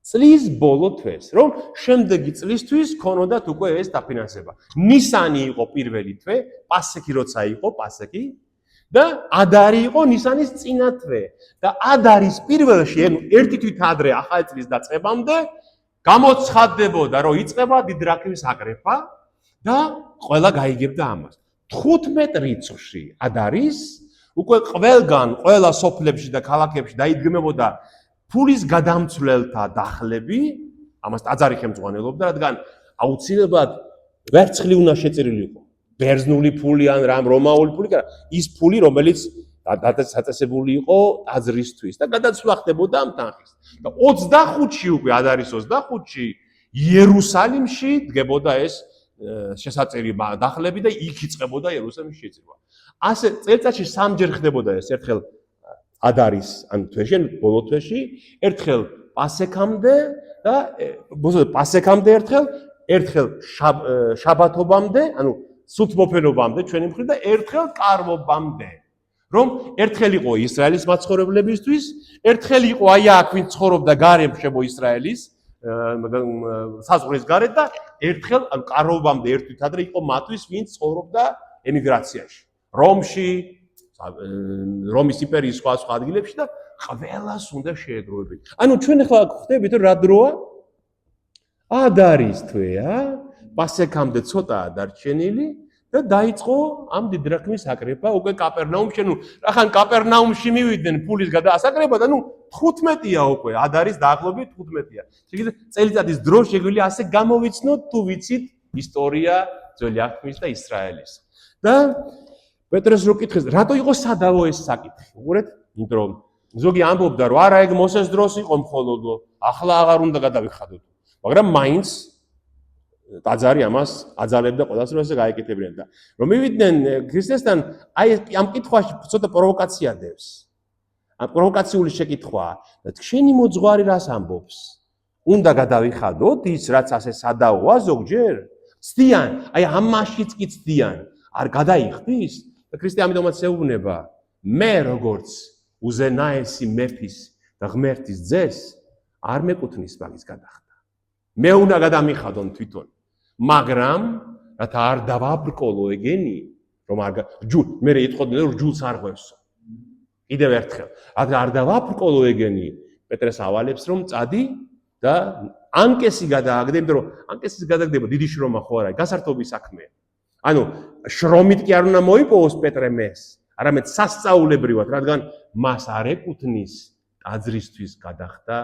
წლის ბოლო თვეს, რომ შემდეგი წლისთვის ქონოდათ უკვე ეს დაფინანსება. ნისანი იყო პირველი თვე, პასექი როცა იყო, პასექი და ადარი იყო ნისანის წინა თვე. და ადარის პირველში, ანუ ერთი თვით ადრე ახალი წლის დაწყებამდე გამოცხადდებოდა, რომ იწყება დიდრაქმის აკრეფა და ყველა გაიგებდა ამას. 15 რიცხვში ადარის უკვე ყველგან, ყველა სოფლებში და ქალაქებში დაიდგმებოდა ფულის გადამცვლელთა დახლები, ამას ტაძარი ხელმძღვანელობდა, რადგან აუცილებლად ვერცხლი უნდა შეწირილი იყო. ბერძნული ფული ან რამ რომაული ფული, ის ფული, რომელიც დაწესებული იყო ტაძრისთვის და გადაცვლა ხდებოდა ამ თანხის. და 25-ში უკვე ადარის 25-ში იერუსალიმში დგებოდა ეს შესაწირი დახლები და იქ იწყებოდა იერუსალიმის შეწირვა. ასე წელიწადში 3ჯერ ხდებოდა ეს, ერთხელ ადარის ან თვეში, ბოლო თვეში, ერთხელ პასექამდე და პასექამდე ერთხელ შაბათობამდე, ანუ სულთმოფენობამდე ჩვენი მხრივ და ერთხელ კარვობამდე. რომ ერთხელ იყო ისრაელის მაცხოვრებლებისთვის, ერთხელ იყო აი აქ ვინც ცხოვრობდა გარემშემო ისრაელის საზღვრის გარეთ და ერთხელ ანუ კარვობამდე ერთ თვით ადრე იყო მათთვის ვინც ცხოვრობდა ემიგრაციაში. რომში რომის იმპერიის სხვა ადგილებში და ყველას უნდა შეეგროვებინათ. ანუ ჩვენ ახლა ხვდებით რა დროა? ადარის თვეა, პასექამდე ცოტაა დარჩენილი და დაიწყო ამ დიდრაქმის აკრეფა უკვე კაპერნაუმში. ნუ ახან კაპერნაუმში მივიდნენ ფულის გადაასაკრეფა და ნუ 15-ია უკვე, ადარის დაახლოებით 15-ია. შეგვიძლია წელიწადის დრო შეგვიძლია ასე გამოვიცნოთ თუ ვიცით ისტორია ძველი აღთქმის და ისრაელის. და პეტრეს რო კითხეს, რატო იყო სადავო ეს საკითხი? უყურეთ, იმიტომ რომ ზოგი ამბობდა, რომ არა ეგ მოსეს დროს იყო მხოლოდ, ახლა აღარ უნდა გადავიხადოთ. მაგრამ მაინც ტაძარი ამას აძალებდა ყველას, რომ ესე გაეკეთებინათ და რომ მივიდნენ ქრისტესთან, აი ამ კითხვაში ცოტა პროვოკაცია დევს. ამ პროვოკაციული შეკითხვაა და შენი მოძღვარი რას ამბობს? უნდა გადავიხადოთ ის, რაც ასე სადაოა ზოგჯერ? ცდიან, აი ამაშიც კი ცდიან, არ გადაიხდის? და ქრისტე ამიტომაც ეუბნება, მე როგორც უზენაესი მეფის და ღმერთის ძეს არ მეკუთვნის მაგის გადახდა. მე უნდა გადამიხადონ თვითონ, მაგრამ რათა არ დავაბრკოლო ეგენი, რომ მე ეთყოდნენ რომ ჯულს არ ღვევსო. კიდევ ერთხელ, არ დავაბრკოლო ეგენი, პეტრეს ავალებს რომ წადი და ანკესი გადააგდე, იმიტომ რომ ანკესის გადაგდება დიდი შრომა ხო არა, გასართობის საქმეა. ანუ შრომით კი არ უნდა მოიპოვოს პეტრე მეს, არამედ სასწაულებრივად, რადგან მას არ ეკუთვნის ტაძრისთვის გადახდა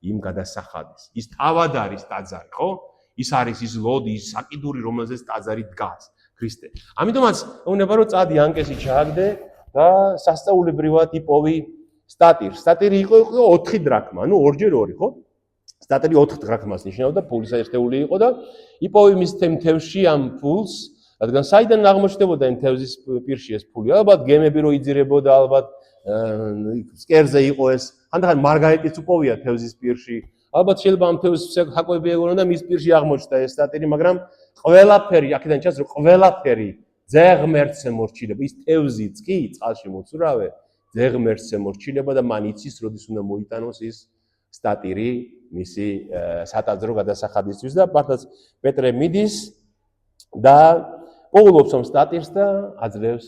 იმ გადასახადის. ის თავად არის ტაძარი, ხო? ის არის ის ლოდი, ის საკიდური, რომელზეც ტაძარი დგას, ქრისტე. ამიტომაც უნდა რომ წადი ანკესი ჩააგდე და სასწაულებრივად იპოვი სტატირს. სტატირი იყო 4 დრაქმა, ანუ 2x2, ხო? სტატირი 4 დრაქმას ნიშნავდა, ფულის ერთეული იყო და იპოვი მის თემში ამ ფულს, რადგან საიდან აღმოჩნდებოდა იმ თევზის პირში ეს ფული? ალბათ გემები რო იძირებოდა, ალბათ სკერზე იყო ეს, ხანდახან მარგარეტიც უპოვია თევზის პირში. ალბათ შეიძლება ამ თევზის საკვები ეგონა და მის პირში აღმოჩნდა ეს სტატირი, მაგრამ ყველაფერი, აქედან ჩანს რომ ყველაფერი ძე ღმერთს ემორჩილება. ის თევზიც კი წყალში მოცურავე, ძე ღმერთს ემორჩილება და მან იცის, როდის უნდა მოიტანოს ის სტატირი მისი სატაძრო გადასახადისთვის და პარტაც პეტრე მიდის და პოულობს ამ სტატირს და აძლევს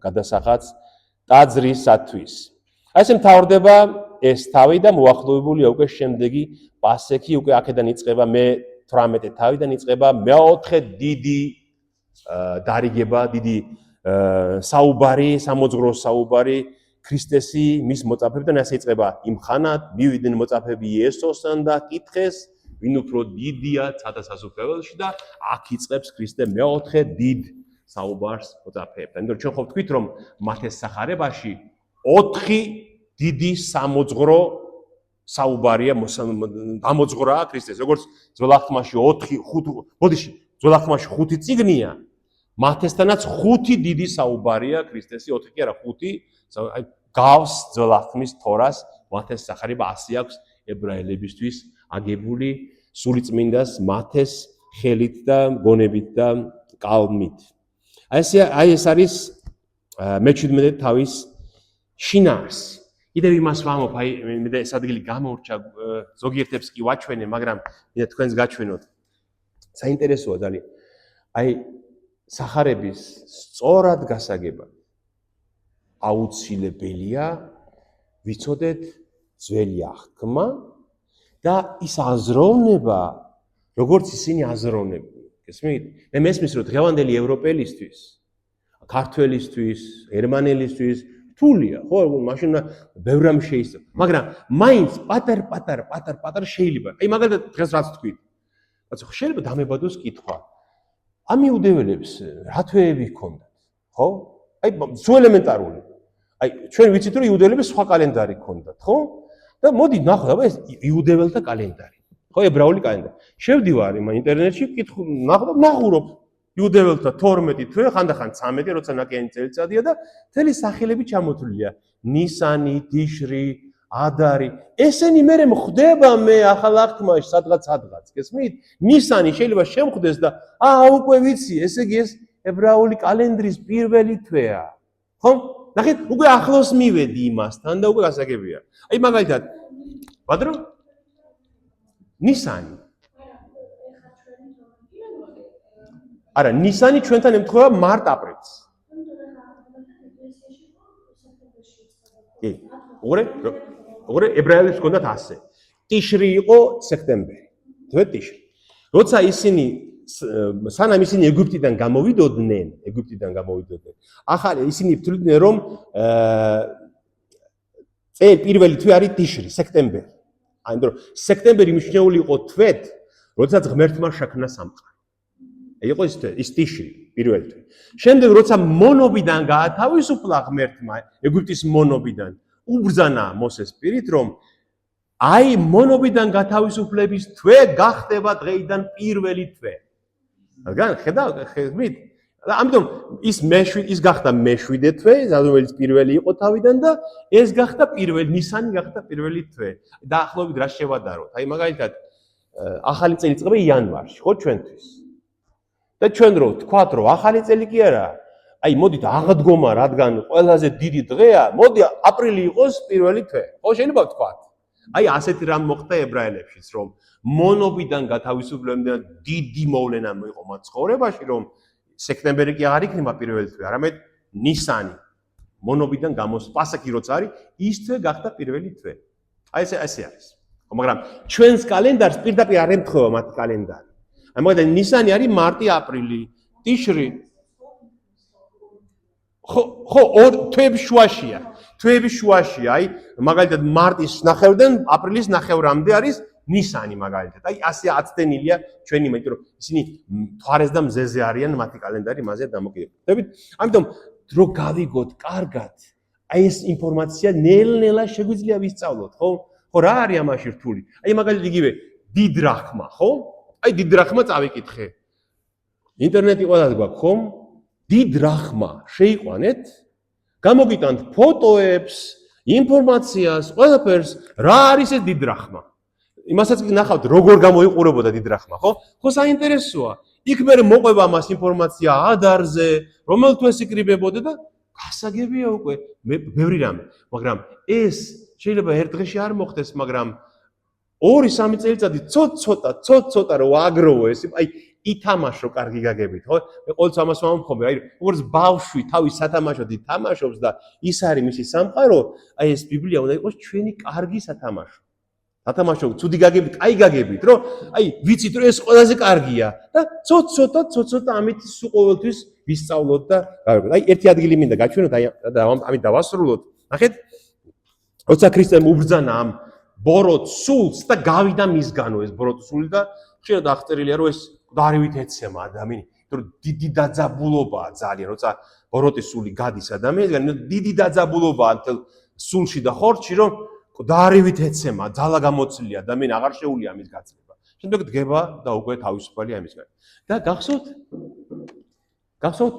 გადასახადს ტაძრისათვის. აი ესე მთავრდება ეს თავი და მოახლოებულია უკვე შემდეგი პასექი, უკვე აქედან იწყება მე-18 თავიდან იწყება მეოთხე დიდი დარიგება, დიდი საუბარი, სამოძღვრო საუბარი ქრისტესი მის მოწაფეებთან, ასე იწყება იმ ხანად, მივიდნენ მოწაფეები იესოსთან და კითხეს, ვინ უფრო დიდია ცათა სასუფეველში და აქ იწყებს ქრისტე მეოთხე დიდ საუბარს მოწაფეებთან. იმიტომ რომ ჩვენ ხო ვთქვით, რომ მათეს სახარებაში 4 დიდი სამოძღვრო საუბარია, ამოძღვრაა ქრისტეს. როგორც ძველ აღთქმაში 4, ბოდიში, ძველ აღთქმაში 5 წიგნია, მათესთანაც 5 დიდი საუბარია ქრისტესი, 4 კი არა 5, აი გავს ძველ აღთქმის თორას, მათეს სახარება ასე აქვს ებრაელებისთვის აგებული სულიწმინდას მათეს ხელით და გონებით და კალმით. აი ეს არის მე-17 თავის შინაარსი. კიდევ იმას ვამბობ, აი მე ეს ადგილი გამოურჩა, ზოგიერთებს კი ვაჩვენე, მაგრამ მინდა თქვენს გაჩვენოთ. საინტერესოა ძალიან. აი სახარების სწორად გასაგება აუცილებელია ვიცოდეთ ძველი აღთქმა და ის აზროვნება, როგორც ისინი აზროვნებდნენ. გესმით? მე მესმის, რომ დღევანდელი ევროპელისთვის, ქართველისთვის, გერმანელისთვის რთულია, ხო, მაშინ ბევრ რამ შეიძლება, მაგრამ მაინც პატარ შეიძლება. აი მაგალითად დღეს რაც თქვით. რადგან შეიძლება დამებადოს კითხვა. ამ იუდეველებს რა თვეები ჰქონდათ, ხო? აი სულ ელემენტარული. აი ჩვენ ვიცით, რომ იუდეველებს სხვა კალენდარი ჰქონდათ, ხო? და მოდი ნახოთ, ეს იუდეველთა კალენდარი. ხო, ებრაული კალენდარი. შევდივარ იმ ინტერნეტში, ნახურობ იუდეველთა 12 თვე, ხანდახან 13, როცა ნაკიანი წელიწადია და მთელი სახელები ჩამოთვლილია. ნისანი, ტიშრი, ადარი. ესენი მერე მხდება მე ახალ აღთქმაში სადღაც. გესმით? ნისანი შეიძლება შემხვდეს და უკვე ვიცი, ესე იგი ეს ებრაული კალენდრის პირველი თვეა. ხო? ნახეთ, უკვე ახლოს მივედი იმასთან და უკვე გასაგებია. აი მაგალითად, ბადრო? ნისანი. არა, ნისანი ჩვენთან ემთხვევა მარტ-აპრილს. კი. უყურე, ებრაელებს ჰქონდათ ასე. ტიშრი იყო სექტემბერი. თვე ტიშრი. როცა ისინი სანამ ისინი ეგვიპტიდან გამოვიდოდნენ, ახალი ისინი ვთვლიდნენ, რომ პირველი თვე არის ტიშრი, სექტემბერი. აი, იმიტომ რომ სექტემბერი მიჩნეული იყო თვეთ, როდესაც ღმერთმა შექმნა სამყარო. იყო ის ტიშრი, პირველი თვე. შემდეგ როცა მონობიდან გაათავისუფლა ღმერთმა, ეგვიპტის მონობიდან, უბრძანა მოსეს პირით, რომ აი მონობიდან გათავისუფლების თვე გახდება დღეიდან პირველი თვე. რადგან ხედავთ? ამიტომ ის გახდა მეშვიდე თვე, რომელიც პირველი იყო თავიდან და ეს გახდა პირველი ნისანი გახდა პირველი თვე. დაახლოებით რა შევადაროთ? აი მაგალითად ახალი წელი იწყება იანვარში, ხო ჩვენთვის. და ჩვენ რო ვთქვათ, რომ ახალი წელი კი არა, აი მოდით აღდგომა, რადგან ყველაზე დიდი დღეა, მოდი აპრილი იყოს პირველი თვე. ხო შეიძლება ვთქვათ? აი ასეთი რამ მოხდა ებრაელებშიც, რომ მონობიდან გათავისუფლებამდე დიდი მოვლენა მოიყო მათ ცხოვრებაში, რომ სექტემბერი კი აღარ იქნება პირველი თვე, არამედ ნისანი. მონობიდან პასექი როცა არის, ის თვე გახდა პირველი თვე. აი ესე არის. მაგრამ ჩვენს კალენდარს პირდაპირ არ ემთხვევა მათი კალენდარი. აი მაგალითად ნისანი არის მარტი, აპრილი, ტიშრი. ხო, თვეების შუაშია. თვეების შუაშია, აი მაგალითად მარტის ნახევრიდან აპრილის ნახევრამდე არის ნისანი მაგალითად. აი ასე აცდენილია ჩვენი, იმიტომ რომ ისინი თვარეს და მზეზე არიან, მათი კალენდარი მასეა დამოკიდებული. ამიტომ დრო გავიგოთ კარგად, აი ეს ინფორმაცია ნელ-ნელა შეგვიძლია ვისწავლოთ, ხო? ხო რა არის ამაში რთული? აი მაგალითად იგივე დიდ დრახმა, ხო? აი დიდ დრახმა წავიკითხე. ინტერნეტი ყველას გვაქვს, ხო? დიდ დრახმა შეიყვანეთ, გამოგიტანთ ფოტოებს, ინფორმაციას, ყველაფერს, რა არის ეს დიდ დრახმა? იმასაც კი ნახავთ, როგორ გამოიყურებოდა დიდ დრახმა, ხო? ხო საინტერესოა. იქ მე მოყვება მას ინფორმაცია ადარზე, რომელ თვეს იკრიბებოდა და გასაგებია უკვე ბევრი რამე, მაგრამ ეს შეიძლება ერთ დღეში არ მოხდეს, მაგრამ 2-3 წელიწადი ცოტ-ცოტა რო აგროვო ეს, აი ითამაშო კარგი გაგებით, ხო? მე ყოველთვის ამას ვამხობე, აი როგორც ბავშვი თავის სათამაშოდ ითამაშობს და ის არის მისი სამყარო, აი ეს ბიბლია უნდა იყოს ჩვენი კარგი სათამაშო. სათამაშო ცუდი გაგებით, კაი გაგებით, რომ აი ვიცით რომ ეს ყველაზე კარგია და ცოტ-ცოტა ამით სულ ყოველთვის ვისწავლოთ და გავიგოთ. აი ერთი ადგილი მინდა გაჩვენოთ, აი ამით დავასრულოთ. ნახეთ, როცა ქრისტემ უბრძანა ამ ბოროტ სულს და გავიდა მისგანო ეს ბოროტ სული და ხშირად აღწერილია რომ ეს დარივით ეცემა ადამიანი, იმიტომ რომ დიდი დაძაბულობაა ძალიან, როცა ბოროტის სული გადის ადამიანისგან, დიდი დაძაბულობაა მთელ სულში და ხორცში, რომ დარივით ეცემა, ძალა გამოცლია, ადამიანი აღარ შეუძლია ამის გაცლება. შემდეგ დგება და უკვე თავისუფალია ამისგან. და გახსოვთ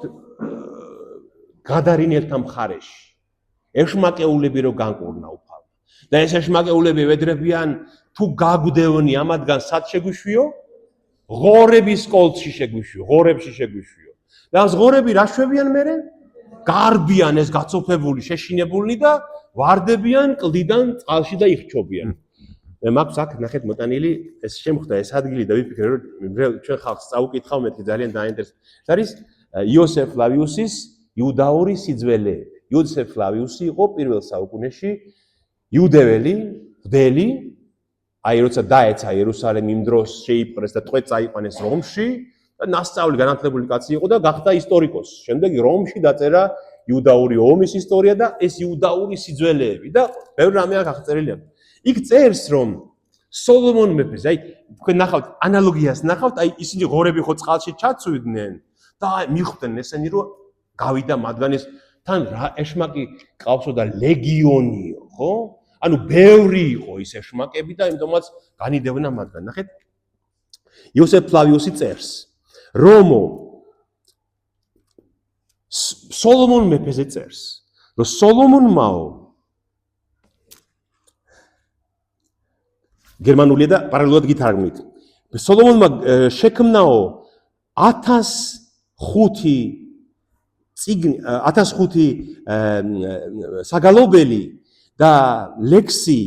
გადარინელთა მხარეში ეშმაკეულები რო განკურნა უფალ. და ეს ეშმაკეულები ვედრებიან თუ გაგვდევნი ამათგან სად შეგვიშვიო? ღორების კოლხში შეგვიშვიო, ღორებში შეგვიშვიო. და ამ ღორები რა შვებიან მერე? გარბიან ეს გაცოფებული, შეშინებულნი და ვარდებიან კლდიდან წყალში და იხჩობიან. მე მაქვს აქ ნახეთ მოტანილი ეს შემხვდა ეს ადგილი და ვიფიქრე რომ ჩვენ ხალხს წაუკითხავ მეთქი ძალიან დაინტერესებს. ეს არის იოსებ ფლავიუსის იუდაური სიძველეები. იოსებ ფლავიუსი იყო პირველ საუკუნეში იუდეველი, მღვდელი, აი როცა დაეცა იერუსალემი იმ დროს შეიპყრეს და ტყვე წაიყვანეს რომში და ნასწავლი განათლებული კაცი იყო და გახდა ისტორიკოსი. შემდეგ რომში დაწერა იუდაური ომის ისტორია და ეს იუდაური სიძველეები და ბევრი რამე აქ აღწერილია. იქ წერს რომ სოლომონ მეფეს, აი თქვენ ნახავთ ანალოგიას ნახავთ, აი ისინი ღორები ხო წყალში ჩაცვიდნენ და აი მიხვდნენ ესენი რომ გავიდა მათგან ეს თან რა ეშმაკი ყავსო და ლეგიონიო, ხო? ანუ ბევრი იყო ის ეშმაკები და იმდომაც განიდევნა მათგან. ნახეთ იოსებ ფლავიუსი წერს რომ სოლომონ მეფეზე წერს რომ სოლომონმაო გერმანული და პარალელურად გითარგმნით. სოლომონმა შექმნაო 1005 საგალობელი და ლექსი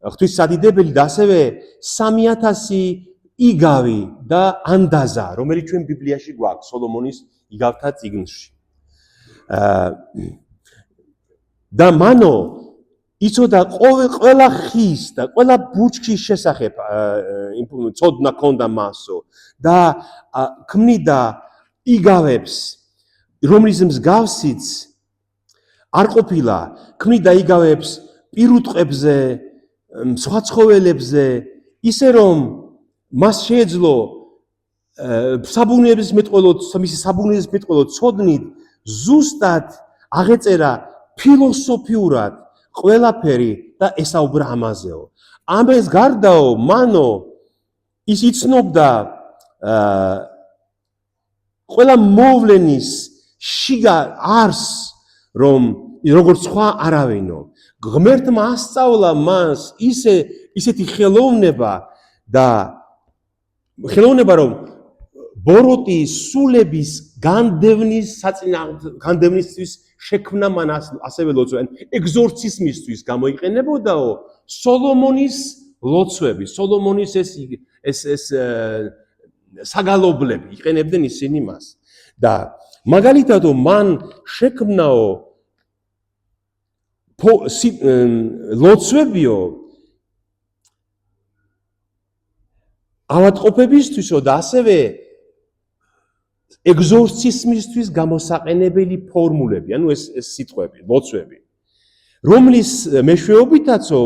ღვთისადიდებელი და ასევე 3000 იგავი და ანდაზა, რომელიც ჩვენ ბიბლიაში გვაქვს სოლომონის იგავთა წიგნში. და მანო იცოდა ყველა ხის და ყველა ბუჩქის შესახებ ცოდნა ჰქონდა მასო და ქმნიდა იგავებს, რომლის მსგავსიც არ ყოფილა, ქმნიდა იგავებს პირუტყვებზე, სხვა ცხოველებზე, ისე რომ მას შეეძლო საბუნების მეტყველო, მისი საბუნების მეტყველო ცოდნით ზუსტად აღეწერა ფილოსოფიურად ყველაფერი და ესაუბრა ამაზეო. ამას გარდაო, მანო ის იცნობდა ყველა მოვლენის შიგა არს, რომ როგორც სხვა არავინო. ღმერთმა ასწავლა მას ისეთი ხელოვნება, რომ ბოროტის სულების განდევნისთვის შექმნა მან ასევე ლოცვა. ეგზორციზმისთვის გამოიყენებოდაო სოლომონის ლოცვები, სოლომონის ეს საგალობლები იყენებდნენ ისინი მას. და მაგალითად მან შექმნაო ლოცვებიო ავადმყოფებისთვისო და ასევე ეგზორციზმისთვის გამოსაყენებელი ფორმულები, ანუ ეს სიტყვები, ლოცვები, რომლის მეშვეობითაცო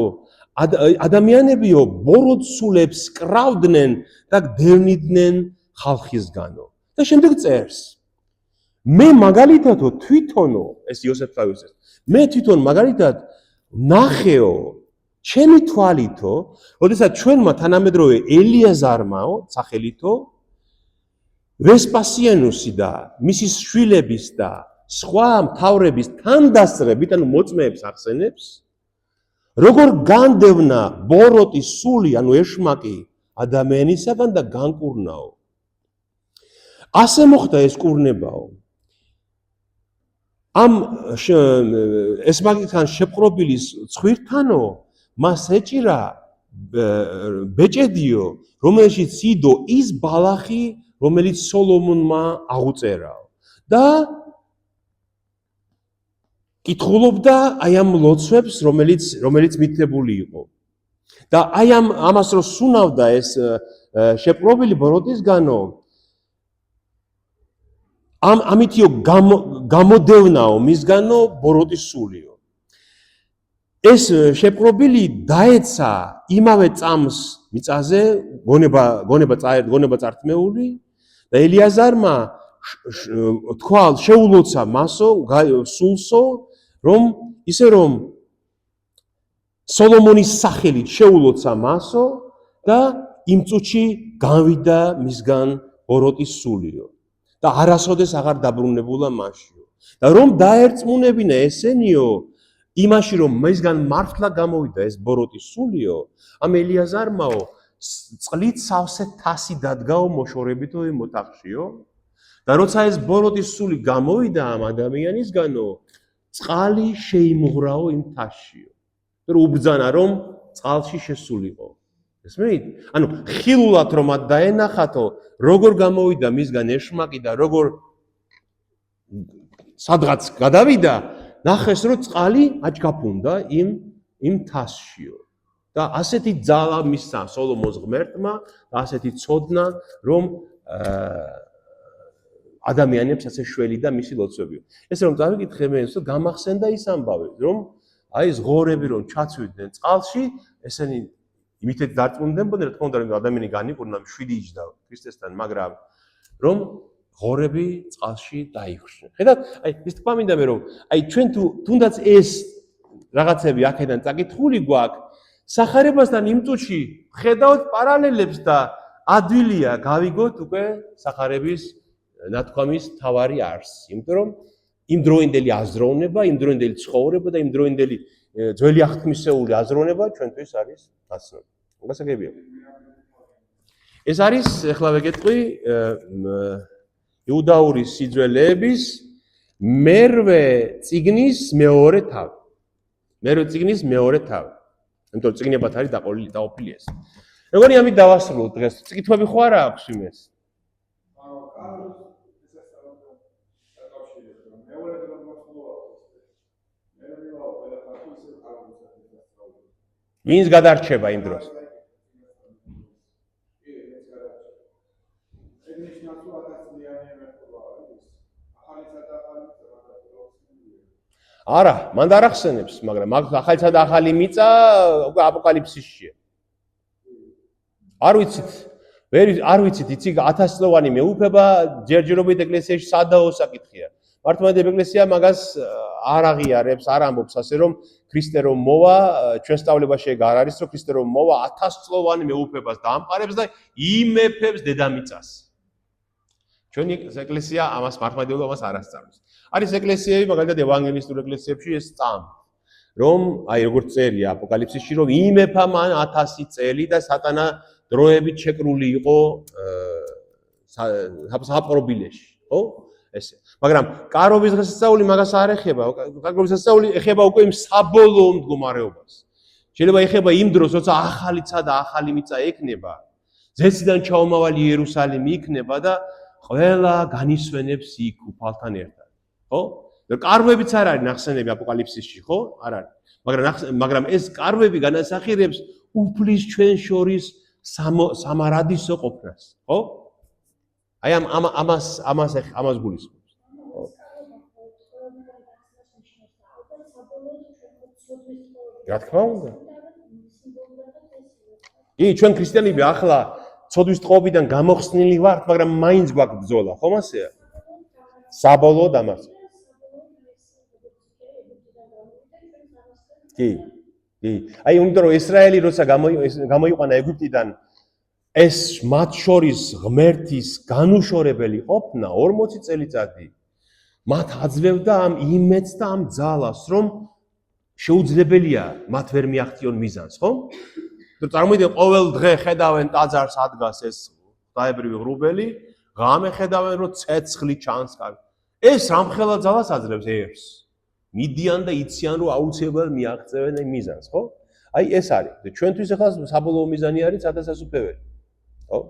ადამიანებიო ბოროტ სულებს კრავდნენ და დევნიდნენ ხალხისგანო. და შემდეგ წერს. მე მაგალითადო თვითონო, ეს იოსებსავის მე თვითონ მაგალითად ნახეო ჩემი თვალითო, როდესაც ჩვენმა თანამედროვე ელიაზარმაო სახელითო ვესპასიანუსი და მისი შვილების და სხვა მთავრების თანდასწრებით, ანუ მოწმეებს ახსენებს, როგორ განდევნა ბოროტის სული, ანუ ეშმაკი ადამიანისაგან და განკურნაო. ასე მოხდა ეს კურნებაო. ამ ესმაკისგან შეპყრობილი ცხვირთანო მას ეჭირა ბეჭედიო, რომელშიც იდო ის ბალახი, რომელიც სოლომონმა აღუწერაო. და კითხულობდა აი ამ ლოცვებს, რომელიც მითებული იყო. და აი ამას რო სუნავდა ეს შეპყრობილი ბოროტისგანო, ამითიო გამოდევნაო მისგანო ბოროტის სულიო. ეს შეპყრობილი დაეცა იმავე წამს მიწაზე, გონება წართმეული და ელიაზარმა თქვა შეულოცა მასო სულსო, რომ სოლომონის სახელით შეულოცა მასო და იმ წუთში განვიდა მისგან ბოროტის სულიო. და არასოდეს აღარ დაბრუნებულა მასშიო. და რომ დაერწმუნებინა ესენიო იმაში, რომ მისგან მართლა გამოვიდა ეს ბოროტის სულიო, ამ ელიაზარმაო წყლით სავსე თასი დადგაო მოშორებითო მოთახშიო. და როცა ეს ბოროტის სული გამოვიდა ამ ადამიანისგანო, წყალი შეიმღრაო იმ თასშიო. რომ უბრძანა, რომ წყალში შესულიყო. ესმით? ანუ ხილულად რომ დაენახათო, როგორ გამოვიდა მისგან ეშმაკი და როგორ სადღაც გადავიდა, ნახეს რომ წყალი აჭკაფუნდა იმ თასშიო. და ასეთი ძალა მისცა სოლომონს ღმერთმა და ასეთი ცოდნა, რომ ადამიანებს ასე შველი და მისი ლოცვებიო. ესე რომ წავიკითხე მე, გამახსენდა ის ამბავი, რომ აი ზღორები რომ ჩაცვიდნენ წყალში, ესენი იმითაც დარწმუნდებოდნენ, რა თქმა უნდა, რომ ადამიანი განიკურნა 7 იჯდა ქრისტესთან, მაგრამ რომ ღორები წყალში დაიხვდნენ. ხედავთ, აი ის თქვა მინდა მე, რომ აი ჩვენ თუნდაც ეს რაღაცები აქედან წაკითხული გვაქვს, სახარებასთან იმ წუთში ხედავთ პარალელებს და ადვილია გავიგოთ უკვე სახარების ნათქვამის თავარი არსი, იმიტომ რომ იმ დროინდელი აზროვნება, იმ დროინდელი ცხოვრება და იმ დროინდელი ძველი აღთქმისეული აზროვნება ჩვენთვის არის გასწორებული. გასაგებია. ეს არის, ახლა ვეკეთყვი, იუდაური სიძველეების მერვე წიგნის მეორე თავი. მერვე წიგნის მეორე თავი. იმიტომ რომ წიგნებად არის დაყოფილი ეს. როგორი ამით დავასრულოთ დღეს? წიგნები ხო არა აქვს იმეს? ვინც გადარჩება იმ დროს? არა, მან არ ახსენებს, მაგრამ ახალისა და ახალი მიწა უკვე აპოკალიფსისშია. არ ვიცით, იცი 1000 წლოვანი მეუფება ჯერჯერობით ეკლესიაში სადაო საკითხია. მართლმადიდებლური ეკლესია მაგას არ აღიარებს, არ ამბობს ასე რომ ქრისტე რომ მოვა, ჩვენ სწავლებაში არ არის რომ ქრისტე რომ მოვა 1000 წლოვანი მეუფებას დაამყარებს და იმეფებს დედამიწას. ჩვენი ეკლესია ამას მართლმადიდებლობა ამას არ ასწავლის. არის ეკლესიები, მაგალითად ევანგელისტურ ეკლესიებში ეს სწამთ, რომ აი როგორც წერია აპოკალიფსისში, რომ იმეფა მან 1000 წელი და სატანა დროებით შეკრული იყო საპყრობილეში, ხო? ესე. მაგრამ კარობის დღესასწაული მაგას არ ეხება. კარობის დღესასწაული ეხება უკვე იმ საბოლოო მდგომარეობას. შეიძლება ეხება იმ დროს, როცა ახალი ცა და ახალი მიწა ექნება, ზეციდან ჩაომავალი იერუსალიმი იქნება და ყველა განისვენებს იქ უფალთან ერთად. ხო? კარვებიც არ არის ნახსენები აპოკალიფსისში, ხო? არ არის. მაგრამ ეს კარვები განასახიერებს უფლის ჩვენ შორის სამარადისო ყოფნას, ხო? აი ამას გულისხმობს. რა თქმა უნდა. კი, ჩვენ ქრისტიანები ახლა ცოდვის ტყობიდან გამოხსნილი ვართ, მაგრამ მაინც გვაქვს ბრძოლა, ხომ ასეა? საბოლოოდ ამას. კი. აი, იმიტომ რომ ისრაელი როცა გამოიყვანა ეგვიპტიდან ეს მათ შორის ღმერთის განუშორებელი ყოფნა 40 წელიწადი მათ აძლევდა ამ იმედს და ამ ძალას, რომ შეუძლებელია მათ ვერ მიაღწიონ მიზანს, ხო? წარმოიდგინე, ყოველ დღე ხედავენ ტაძარს ადგას ეს ღვთაებრივი ღრუბელი, ღამე ხედავენ, რომ ცეცხლი ჩანს კარგი. ეს რამხელა ძალას აძლევს ერს. მიდიან და იციან, რომ აუცილებლად მიაღწევენ მიზანს, ხო? აი ეს არის. და ჩვენთვის ახლა საბოლოო მიზანი არის სადასასუფლებელი. ხო?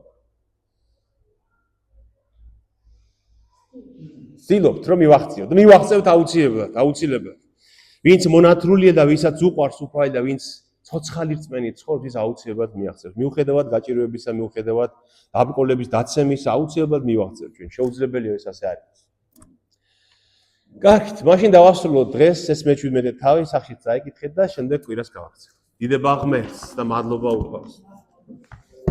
ვცდილობთ რომ მივახციოთ. მივახცევთ აუცილებლად. ვინც მონათრულია და ვისაც უყვარს უფალი და ვინც ცოცხალი რწმენი ცხოვრობს, ის აუცილებლად მიაღწევს. მიუხედავად გაჭირვებისა, მიუხედავად დაბრკოლების დაცემის, აუცილებლად მივახცევთ ჩვენ. შეუძლებელია ეს ასე არის. კარგით, მაშინ დავასრულოთ დღეს ეს მე-17 თავი სახით წაიკითხეთ და შემდეგ კვირას გავაქცევთ. დიდება ღმერთს და მადლობა უფალს.